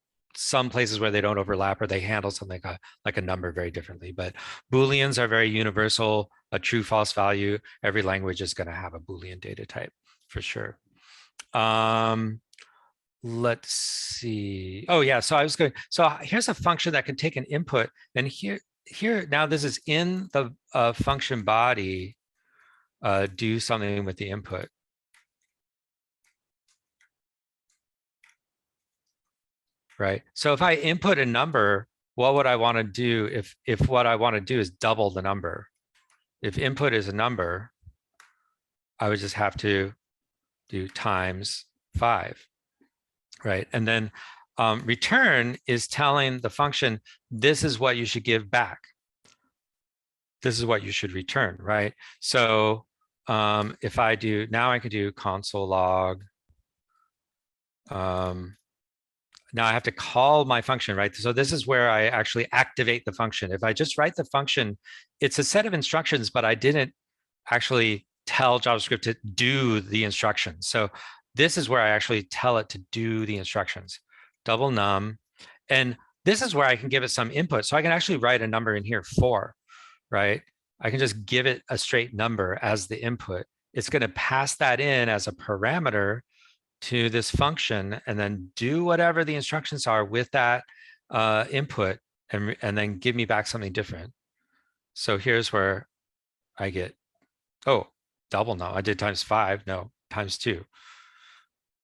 places where they don't overlap or they handle something like a number very differently. But Booleans are very universal. A true false value. Every language is going to have a Boolean data type for sure. Let's see. Oh yeah. So here's a function that can take an input, and here now this is in the function body. Do something with the input. Right. So if I input a number, what would I want to do if what I want to do is double the number? If input is a number, I would just have to do times 5. Right. And then return is telling the function, this is what you should give back. This is what you should return, right? So if I do, now I could do console log. Now I have to call my function, right? So this is where I actually activate the function. If I just write the function, it's a set of instructions, but I didn't actually tell JavaScript to do the instructions. So this is where I actually tell it to do the instructions. Double num. And this is where I can give it some input. So I can actually write a number in here, 4, right? I can just give it a straight number as the input. It's going to pass that in as a parameter to this function and then do whatever the instructions are with that input and then give me back something different. So here's where I get, oh, double no, I did times 5, no, times 2.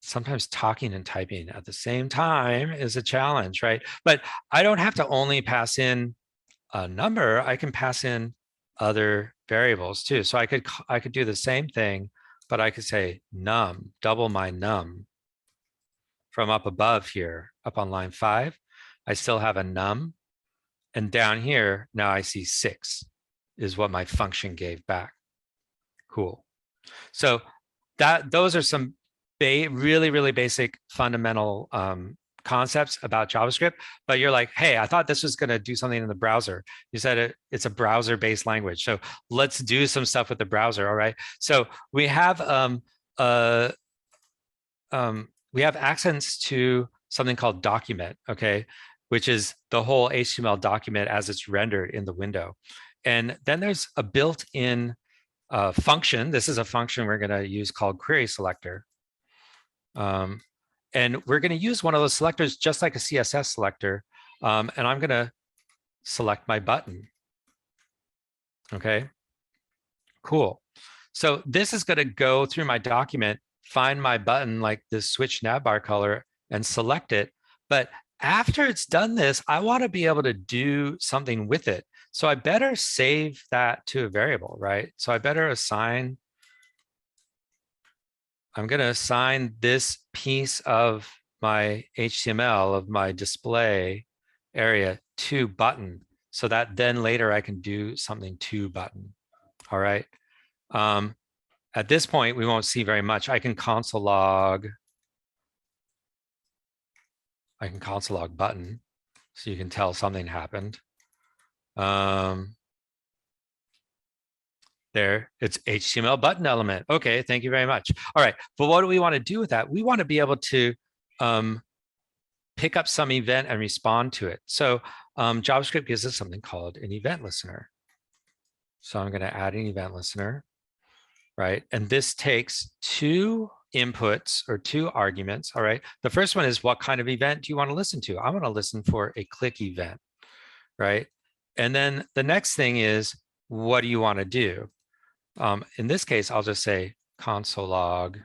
Sometimes talking and typing at the same time is a challenge, right? But I don't have to only pass in a number, I can pass in other variables too. So I could do the same thing, but I could say num, double my num. From up above here, up on line 5, I still have a num. And down here, now I see 6 is what my function gave back. Cool. So those are some really, really basic fundamental concepts about JavaScript, but you're like, hey, I thought this was going to do something in the browser. You said it's a browser-based language. So let's do some stuff with the browser, all right? So we have access to something called document, okay, which is the whole HTML document as it's rendered in the window. And then there's a built-in function. This is a function we're going to use called query selector. And we're going to use one of those selectors just like a CSS selector. And I'm going to select my button. Okay, cool. So this is going to go through my document, find my button like this switch navbar color and select it. But after it's done this, I want to be able to do something with it. So I better save that to a variable, right? So I better assign, I'm going to assign this piece of my HTML, of my display area to button, so that then later I can do something to button. All right. At this point, we won't see very much. I can console log I can console log button, so you can tell something happened. There, it's HTML button element. Okay, thank you very much. All right, but what do we want to do with that? We want to be able to pick up some event and respond to it. So JavaScript gives us something called an event listener. So I'm going to add an event listener, right? And this takes two inputs or two arguments. All right. The first one is, what kind of event do you want to listen to? I want to listen for a click event, right? And then the next thing is, what do you want to do? In this case, I'll just say console log.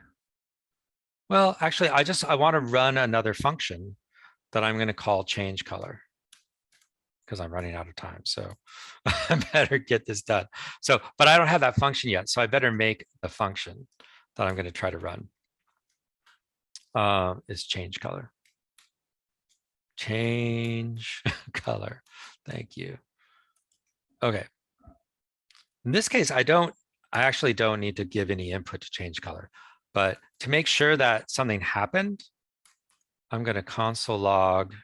Well, actually, I want to run another function that I'm going to call change color, because I'm running out of time. So I better get this done. So, but I don't have that function yet. So I better make the function that I'm going to try to run is change color. Change color. Thank you. Okay. In this case, I actually don't need to give any input to change color, but to make sure that something happened, I'm going to console log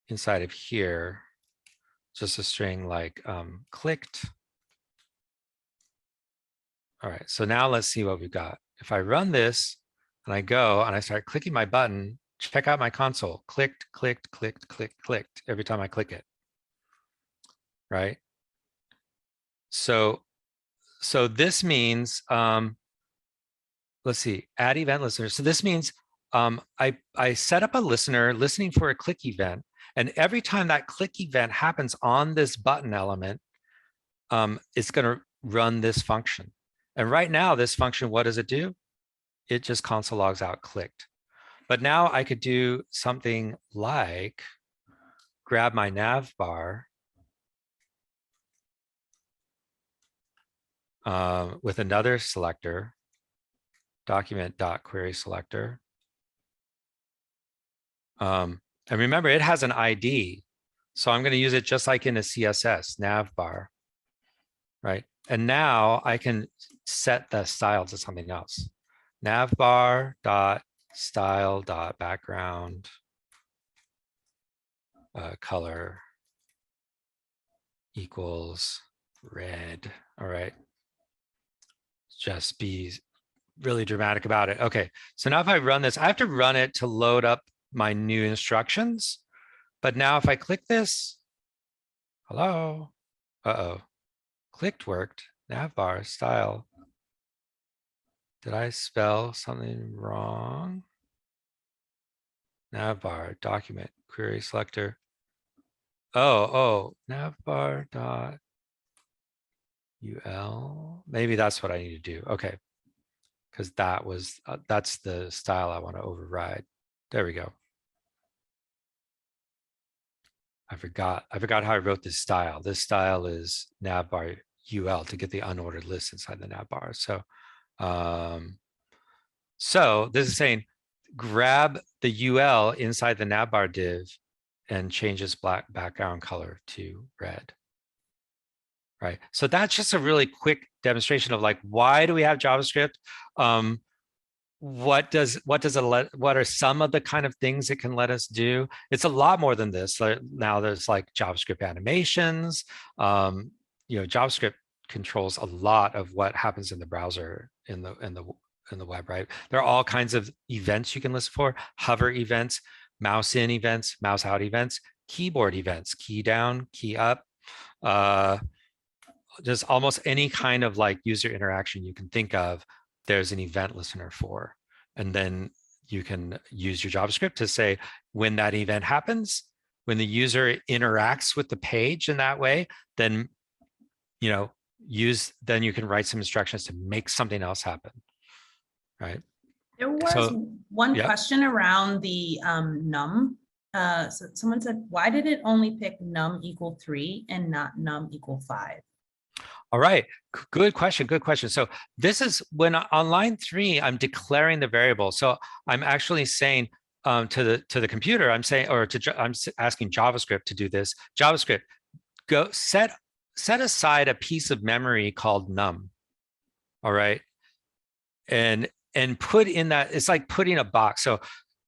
inside of here, just a string like clicked. All right, so now let's see what we've got. If I run this and I go and I start clicking my button, check out my console, clicked, clicked, clicked, clicked, clicked every time I click it, right? So this means, let's see, add event listener. So this means I set up a listener listening for a click event. And every time that click event happens on this button element, it's going to run this function. And right now, this function, what does it do? It just console logs out clicked. But now I could do something like grab my nav bar with another selector, document.query selector. And remember, it has an ID. So I'm going to use it just like in a CSS, nav bar, right? And now I can set the style to something else. Navbar dot style dot background color equals red. All right. Just be really dramatic about it. Okay. So now if I run this, I have to run it to load up my new instructions. But now if I click this, hello, clicked worked, navbar style. Did I spell something wrong? Navbar document query selector. Navbar dot ul. Maybe that's what I need to do. Okay, because that's the style I want to override. There we go. I forgot how I wrote this style. This style is navbar ul to get the unordered list inside the navbar. So this is saying grab the UL inside the navbar div and change its black background color to red. Right. So that's just a really quick demonstration of like, why do we have JavaScript? What are some of the kind of things it can let us do? It's a lot more than this. Now there's like JavaScript animations. JavaScript controls a lot of what happens in the browser in the web, right? There are all kinds of events you can listen for: hover events, mouse in events, mouse out events, keyboard events, key down, key up. Just almost any kind of like user interaction you can think of, there's an event listener for. And then you can use your JavaScript to say, when that event happens, when the user interacts with the page in that way, then you can write some instructions to make something else happen. Right. There was one question around the num. So someone said, why did it only pick num equal 3 and not num equal 5? All right, good question, good question. So this is when on line 3, I'm declaring the variable. So I'm actually saying to the computer, I'm asking JavaScript to do this. JavaScript, go set aside a piece of memory called num. All right, and put in that, it's like putting a box. So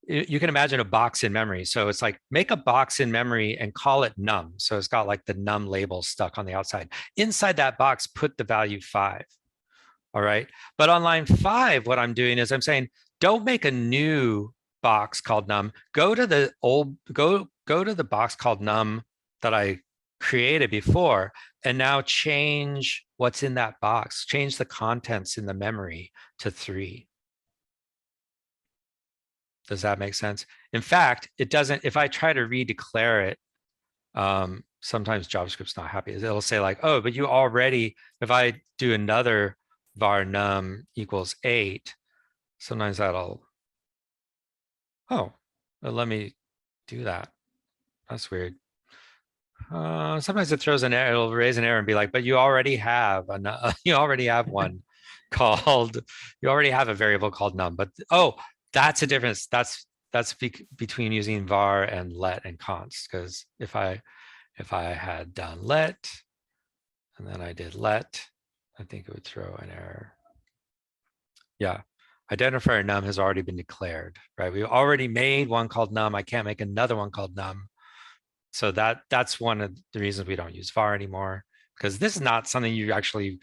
you can imagine a box in memory. So it's like make a box in memory and call it num. So it's got like the num label stuck on the outside. Inside that box, put the value 5. All right. But on line 5, what I'm doing is I'm saying, don't make a new box called num. Go to the box called num that I created before, and now change what's in that box. Change the contents in the memory to 3. Does that make sense? In fact, it doesn't. If I try to redeclare it, sometimes JavaScript's not happy. It'll say like, oh, but you already, if I do another var num equals 8, sometimes that'll, oh, well, let me do that. That's weird. Sometimes it throws an error, it'll raise an error and be like, but you already have you already have one called, you already have a variable called num. But oh, that's a difference. That's between using var and let and const. Because if I had done let and then I did let, I think it would throw an error. Yeah, identifier num has already been declared, right? We already made one called num. I can't make another one called num. So that's one of the reasons we don't use var anymore, because this is not something you actually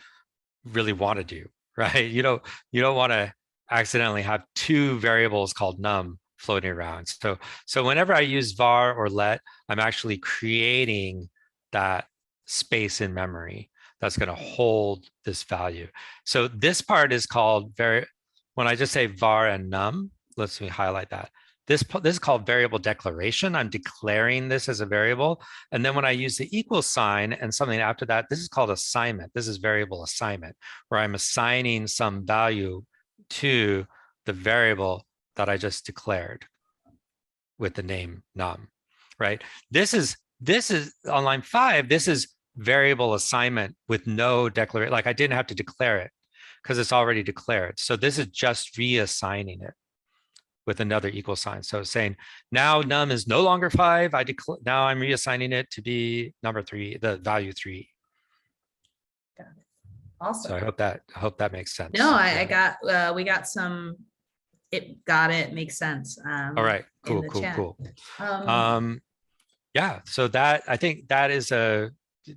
really want to do, right? You don't want to accidentally have 2 variables called num floating around. So whenever I use var or let, I'm actually creating that space in memory that's going to hold this value. So this part is called when I just say var and num, let me highlight that. This is called variable declaration. I'm declaring this as a variable. And then when I use the equal sign and something after that, this is called assignment. This is variable assignment, where I'm assigning some value to the variable that I just declared with the name num, right? This is on line 5, this is variable assignment with no declaration. Like I didn't have to declare it because it's already declared. So this is just reassigning it with another equal sign. So saying now num is no longer 5. Now I'm reassigning it to be number 3, the value 3. Got it. Awesome. So I hope that makes sense. No, I got we got some. It got it. Makes sense. All right. Cool. Yeah. So I think that is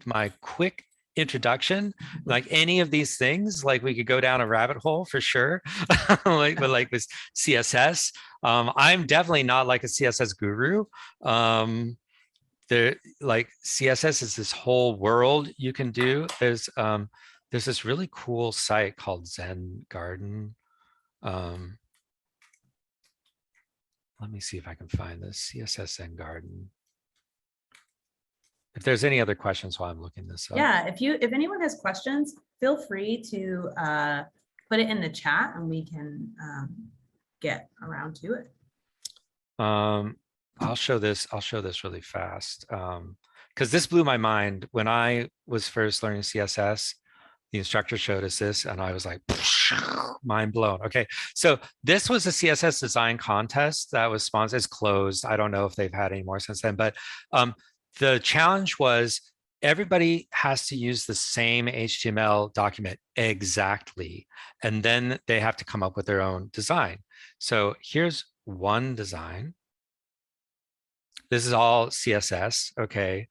my quick introduction. Like any of these things, like we could go down a rabbit hole for sure. But like with CSS, I'm definitely not like a CSS guru. Like CSS is this whole world you can do. There's this really cool site called Zen Garden. Let me see if I can find this CSS Zen Garden. If there's any other questions while I'm looking this up. Yeah, if anyone has questions, feel free to put it in the chat and we can get around to it. I'll show this really fast because this blew my mind when I was first learning CSS. The instructor showed us this and I was like, mind blown. Okay, so this was a CSS design contest that was sponsored. It's closed. I don't know if they've had any more since then, but the challenge was everybody has to use the same HTML document exactly, and then they have to come up with their own design. So here's one design. This is all CSS, okay.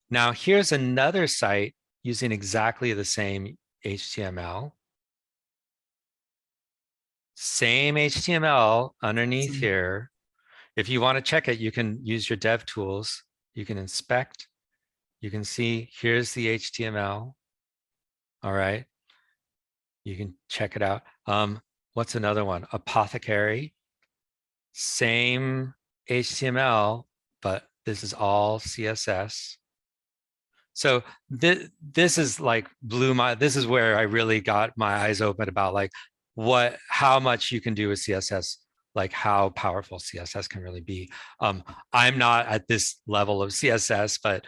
Now here's another site using exactly the same HTML. Same HTML underneath here. If you want to check it, you can use your dev tools. You can inspect. You can see here's the HTML. All right. You can check it out. What's another one? Apothecary. Same HTML, but this is all CSS. So this is like this is where I really got my eyes open about like how much you can do with CSS, like how powerful CSS can really be. I'm not at this level of CSS, but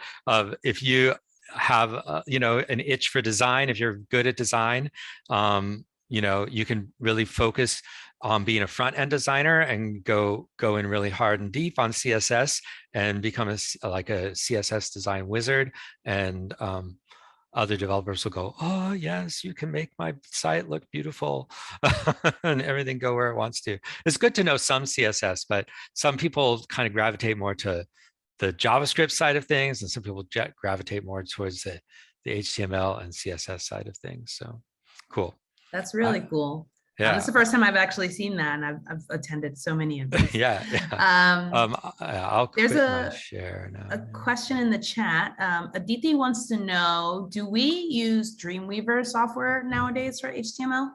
if you have an itch for design, if you're good at design, you can really focus on being a front-end designer and go in really hard and deep on CSS and become like a CSS design wizard. And other developers will go, oh yes, you can make my site look beautiful and everything go where it wants to. It's good to know some CSS, but some people kind of gravitate more to the JavaScript side of things, and some people gravitate more towards the HTML and CSS side of things. So cool. That's really cool. This is Yeah. the first time I've actually seen that, and I've attended so many of these. Yeah. I'll quit my share now. A question in the chat. Aditi wants to know, do we use Dreamweaver software nowadays for HTML?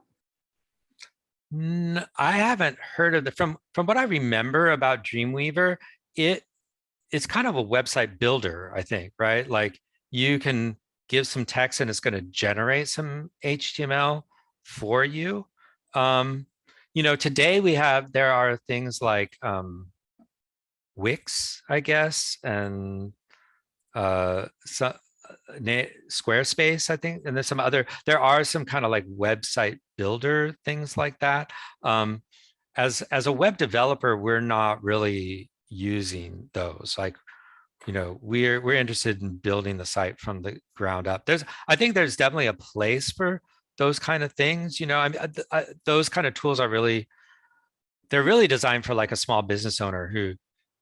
I haven't heard of it. From what I remember about Dreamweaver, it's kind of a website builder, I think, right? Like you can give some text and it's going to generate some HTML for you. Today there are things like Wix, I guess, and Squarespace, I think, and there are some kind of like website builder things like that. As a web developer, we're not really using those. Like, we're interested in building the site from the ground up. I think there's definitely a place for those kind of things. Those kind of tools they're really designed for like a small business owner who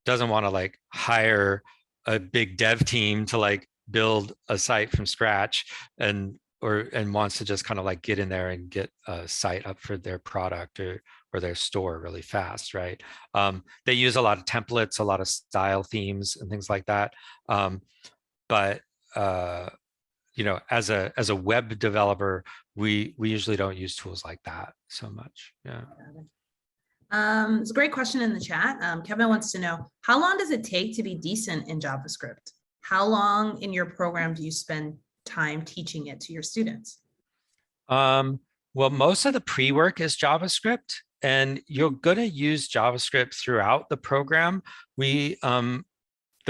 doesn't want to like hire a big dev team to like build a site from scratch and wants to just kind of like get in there and get a site up for their product or their store really fast, right? They use a lot of templates, a lot of style themes and things like that. But as a web developer, we usually don't use tools like that so much. Yeah. It's a great question in the chat. Kevin wants to know, how long does it take to be decent in JavaScript? How long in your program do you spend time teaching it to your students? Well, most of the pre-work is JavaScript, and you're going to use JavaScript throughout the program. The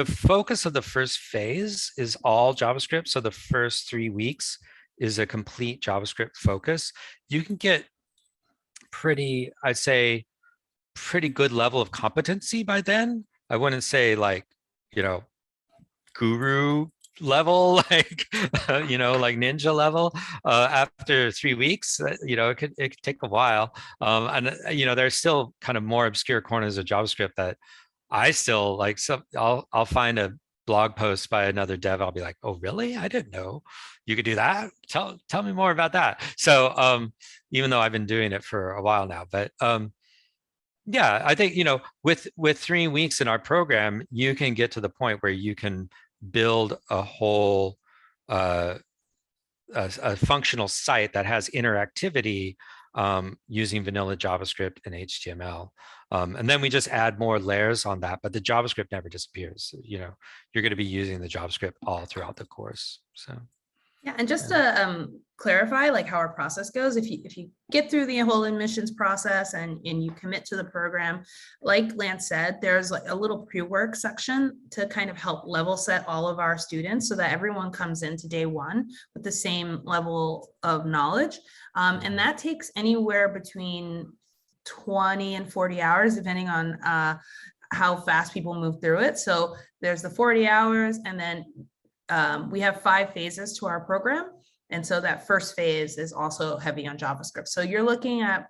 focus of the first phase is all JavaScript. So the first 3 weeks is a complete JavaScript focus. You can get I'd say, pretty good level of competency by then. I wouldn't say like, guru level, like, like ninja level. After 3 weeks, it could take a while. And there's still kind of more obscure corners of JavaScript that I still like. So I'll find a blog post by another dev. I'll be like, oh, really? I didn't know you could do that. Tell me more about that. So even though I've been doing it for a while now, but yeah, I think, with 3 weeks in our program, you can get to the point where you can build a whole a functional site that has interactivity using vanilla JavaScript and HTML. And then we just add more layers on that, but the JavaScript never disappears. You're going to be using the JavaScript all throughout the course. So. Yeah, and just to clarify like how our process goes, if you get through the whole admissions process and you commit to the program, like Lance said, there's like a little pre-work section to kind of help level set all of our students so that everyone comes into day one with the same level of knowledge. And that takes anywhere between 20 and 40 hours, depending on how fast people move through it. So there's the 40 hours, and then we have 5 phases to our program. And so that first phase is also heavy on JavaScript. So you're looking at,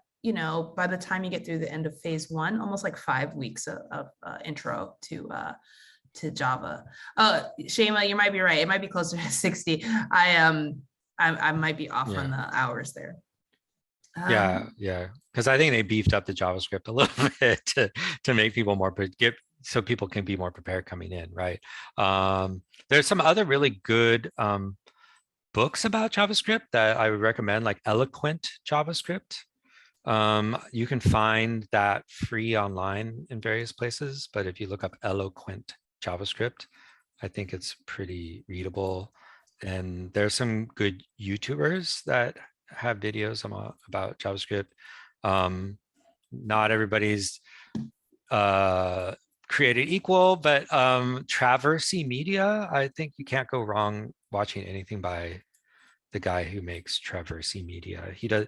by the time you get through the end of phase 1, almost like 5 weeks of intro to Java. Shema, you might be right. It might be closer to 60. I might be off on the hours there. Yeah. Because I think they beefed up the JavaScript a little bit to make people so people can be more prepared coming in, right? There's some other really good books about JavaScript that I would recommend, like Eloquent JavaScript. You can find that free online in various places, but if you look up Eloquent JavaScript, I think it's pretty readable. And there's some good YouTubers that have videos about JavaScript. Not everybody's created equal, but Traversy Media, I think you can't go wrong watching anything by the guy who makes Traversy Media. He does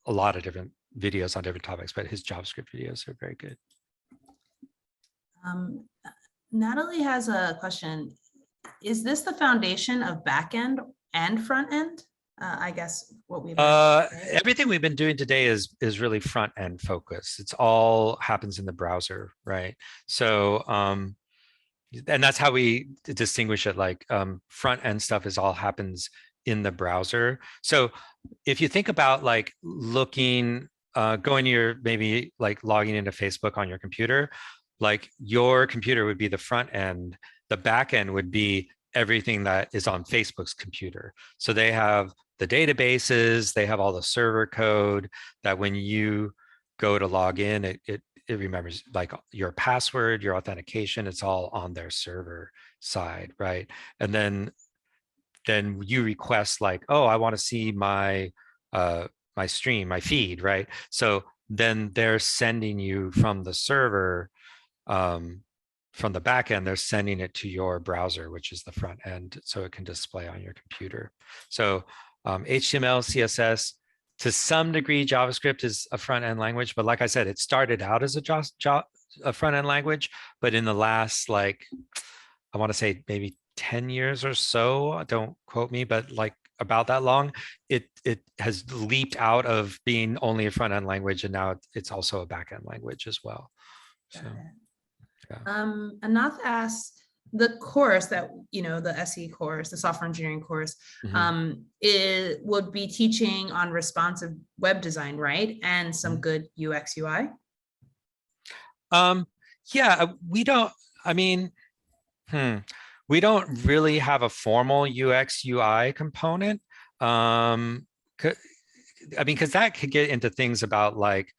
a lot of different videos on different topics, but his JavaScript videos are very good. Natalie has a question. is this the foundation of back end and front end? I guess what we've Everything we've been doing today is really front end focused. It's all happens in the browser, right? So and that's how we distinguish it. Like front end stuff is all happens in the browser. So if you think about like looking, going to your, maybe like logging into Facebook on your computer, like your computer would be the front end, the back end would be everything that is on Facebook's computer. So they have the databases, they have all the server code that when you go to log in, it remembers like your password, your authentication, it's all on their server side, right? And then you request like, oh, I want to see my my stream, my feed, right? So then they're sending you from the server, from the back end, they're sending it to your browser, which is the front end, so it can display on your computer. So HTML, CSS, to some degree, JavaScript is a front end language, but like I said, it started out as a front end language, but in the last, like, I want to say maybe 10 years or so, don't quote me, but like about that long, it has leaped out of being only a front end language, and now it's also a back end language as well. So, yeah. Anath asks, the course that, the SE course, the software engineering course, it would be teaching on responsive web design, right? And some good UX UI. Yeah, we don't, I mean, we don't really have a formal UX UI component. I mean, because that could get into things about like,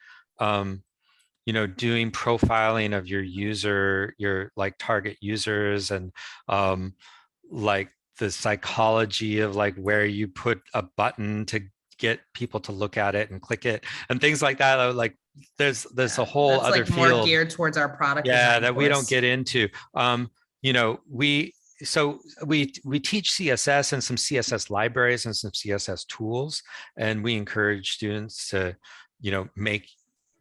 doing profiling of your user, your like target users, and like the psychology of like where you put a button to get people to look at it and click it and things like that. Like there's a whole other like field more geared towards our product. Yeah, that we don't get into. We teach CSS and some CSS libraries and some CSS tools, and we encourage students to, make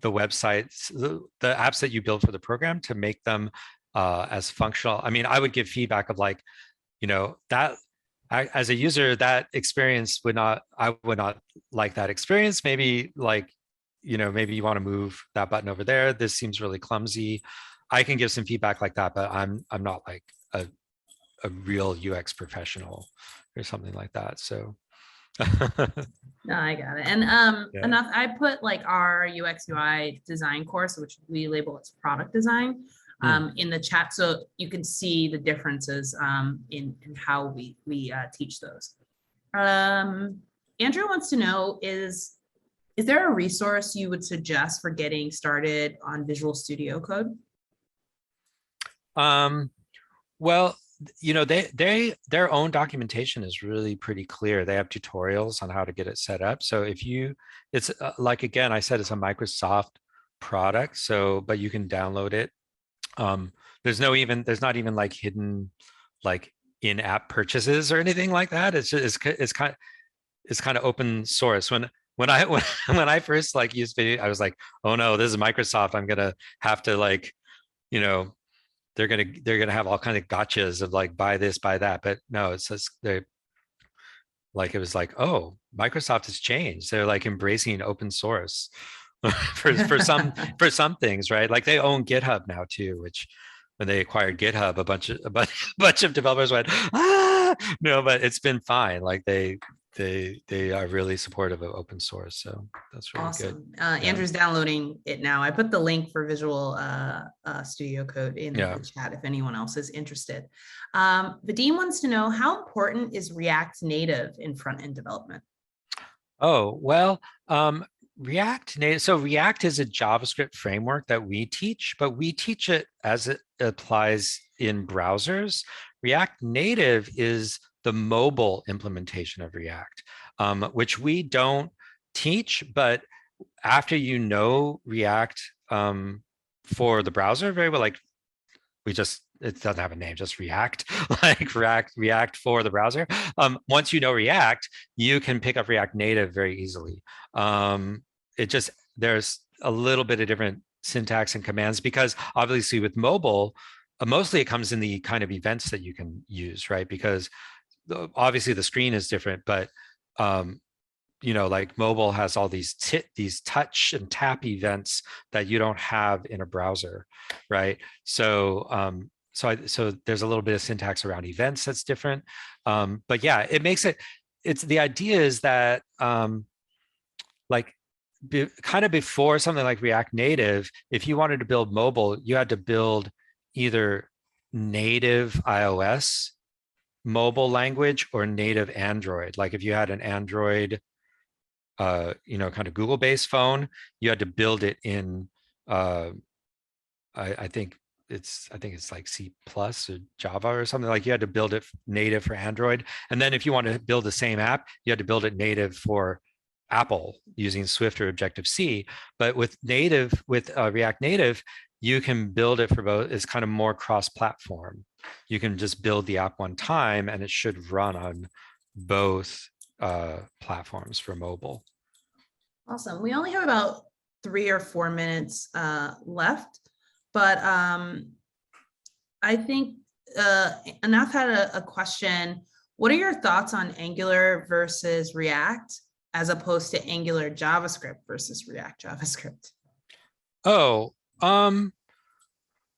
the websites, the apps that you build for the program, to make them as functional. I mean, I would give feedback of like, that as a user, that experience I would not like that experience. Maybe like, maybe you want to move that button over there. This seems really clumsy. I can give some feedback like that, but I'm not like a real UX professional or something like that. So no, I got it. And enough. I put like our UX UI design course, which we label as product design, in the chat, so you can see the differences in how we teach those. Andrew wants to know, is there a resource you would suggest for getting started on Visual Studio Code? Well, their own documentation is really pretty clear. They have tutorials on how to get it set up. So it's like, again, I said, it's a Microsoft product. So, but you can download it. There's not even like hidden like in-app purchases or anything like that. It's kind of open source. When I first like used video, I was like, oh no, this is Microsoft. I'm gonna have to like, they're gonna have all kind of gotchas of like buy this, buy that. But no, it's just it was like, oh, Microsoft has changed. They're like embracing open source for some things, right? Like they own GitHub now too, which when they acquired GitHub, a bunch of developers went, no, but it's been fine. Like they are really supportive of open source, so that's really awesome. good. Andrew's downloading it now. I put the link for Visual Studio Code in the chat if anyone else is interested. Vadim wants to know, how important is React Native in front-end development? Oh, well, React Native. So React is a JavaScript framework that we teach, but we teach it as it applies in browsers. React Native is the mobile implementation of React, which we don't teach, but after you know React for the browser very well, like it doesn't have a name, just React, like React for the browser. Once you know React, you can pick up React Native very easily. There's a little bit of different syntax and commands, because obviously with mobile, mostly it comes in the kind of events that you can use, right? Because obviously the screen is different, but like mobile has all these touch and tap events that you don't have in a browser, right? So so there's a little bit of syntax around events that's different, but yeah, it makes it. It's the idea is that like kind of before something like React Native, if you wanted to build mobile, you had to build either native iOS mobile language or native Android. Like if you had an Android, kind of Google-based phone, you had to build it in, I think it's like C plus or Java or something. Like you had to build it native for Android. And then if you want to build the same app, you had to build it native for Apple using Swift or Objective-C. But with React Native, you can build it for both. It's kind of more cross-platform. You can just build the app one time and it should run on both platforms for mobile. Awesome. We only have about 3 or 4 minutes left, but I think Anaf had a question. What are your thoughts on Angular versus React, as opposed to Angular JavaScript versus React JavaScript? Oh,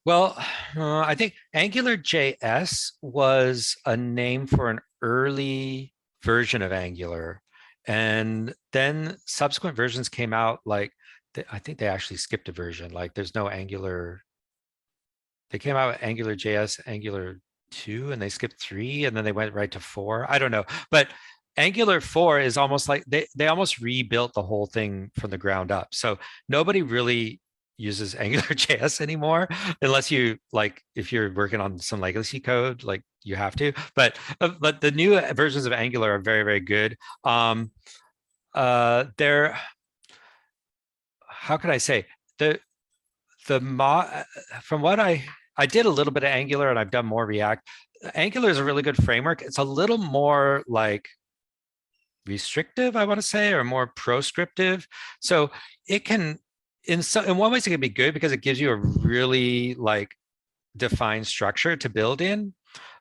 well, I think Angular JS was a name for an early version of Angular. And then subsequent versions came out, like, I think they actually skipped a version. Like there's no Angular. They came out with Angular JS, Angular 2, and they skipped 3, and then they went right to 4. I don't know. But Angular 4 is almost like they almost rebuilt the whole thing from the ground up. So nobody really uses Angular JS anymore, unless you like, if you're working on some legacy code, like you have to. But the new versions of Angular are very, very good. They're, how can I say, from what I did a little bit of Angular and I've done more React. Angular is a really good framework. It's a little more like restrictive, I want to say, or more proscriptive. So it can, in one way, it can be good because it gives you a really like defined structure to build in.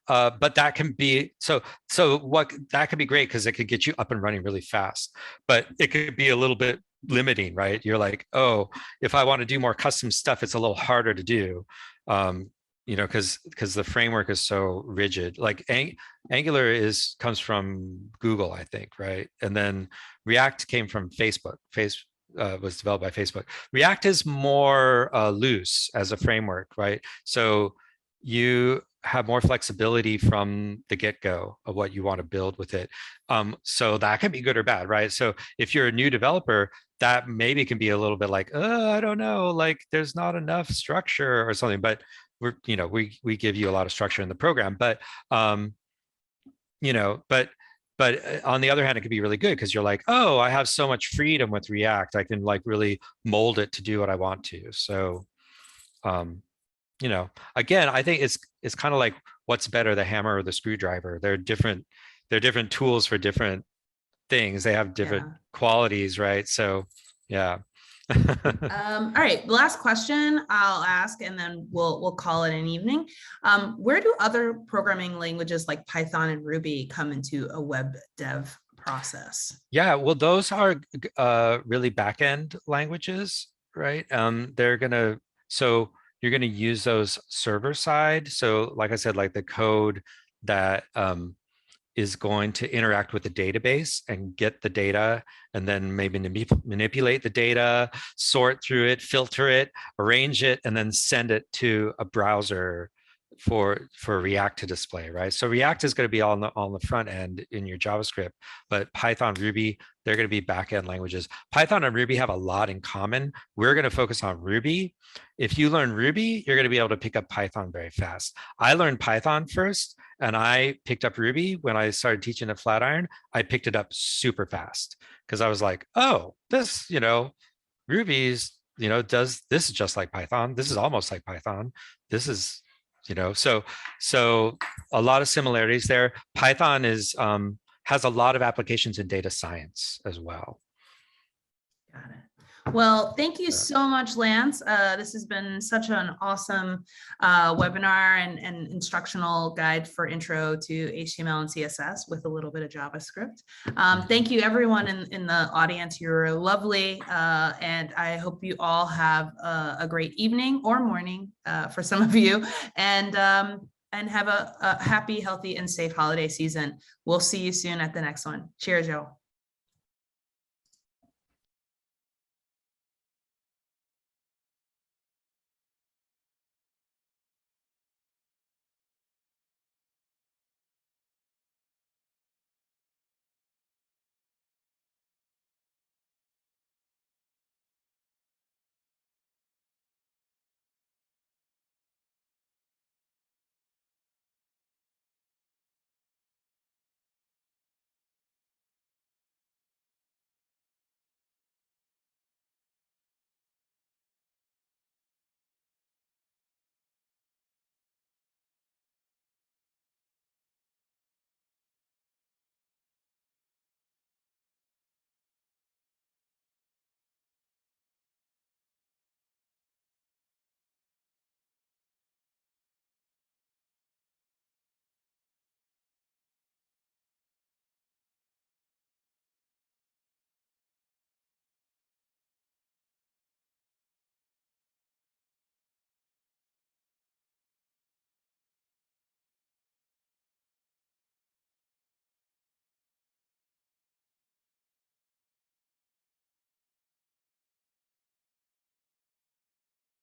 But that can be that could be great because it could get you up and running really fast. But it could be a little bit limiting, right? You're like, oh, if I want to do more custom stuff, it's a little harder to do. Because the framework is so rigid. Like Angular comes from Google, I think, right? And then React came from Facebook. Was developed by Facebook. React is more loose as a framework, right? So you have more flexibility from the get-go of what you want to build with it. So that can be good or bad, right? So if you're a new developer, that maybe can be a little bit like, oh, I don't know, like there's not enough structure or something. But we give you a lot of structure in the program. But but on the other hand, it could be really good because you're like, oh, I have so much freedom with React. I can like really mold it to do what I want to. So again, I think it's kind of like, what's better, the hammer or the screwdriver? They're different tools for different things. They have different qualities, right? So yeah. All right, the last question I'll ask, and then we'll call it an evening. Where do other programming languages like Python and Ruby come into a web dev process? Yeah, well, those are really back-end languages, right? So you're gonna use those server side. So like I said, like the code that is going to interact with the database and get the data, and then maybe manipulate the data, sort through it, filter it, arrange it, and then send it to a browser for React to display, right? So React is going to be on the front end in your JavaScript, but Python, Ruby, they're going to be back-end languages. Python and Ruby have a lot in common. We're going to focus on Ruby. If you learn Ruby, you're going to be able to pick up Python very fast. I learned Python first, and I picked up Ruby when I started teaching at Flatiron. I picked it up super fast because I was like, oh, this, Ruby's, this is just like Python. This is almost like Python. This is, so a lot of similarities there. Python has a lot of applications in data science as well. Got it. Well, thank you so much, Lance. This has been such an awesome webinar and instructional guide for intro to HTML and CSS with a little bit of JavaScript. Thank you, everyone in the audience. You're lovely, and I hope you all have a great evening or morning for some of you, and have a happy, healthy, and safe holiday season. We'll see you soon at the next one. Cheers, y'all.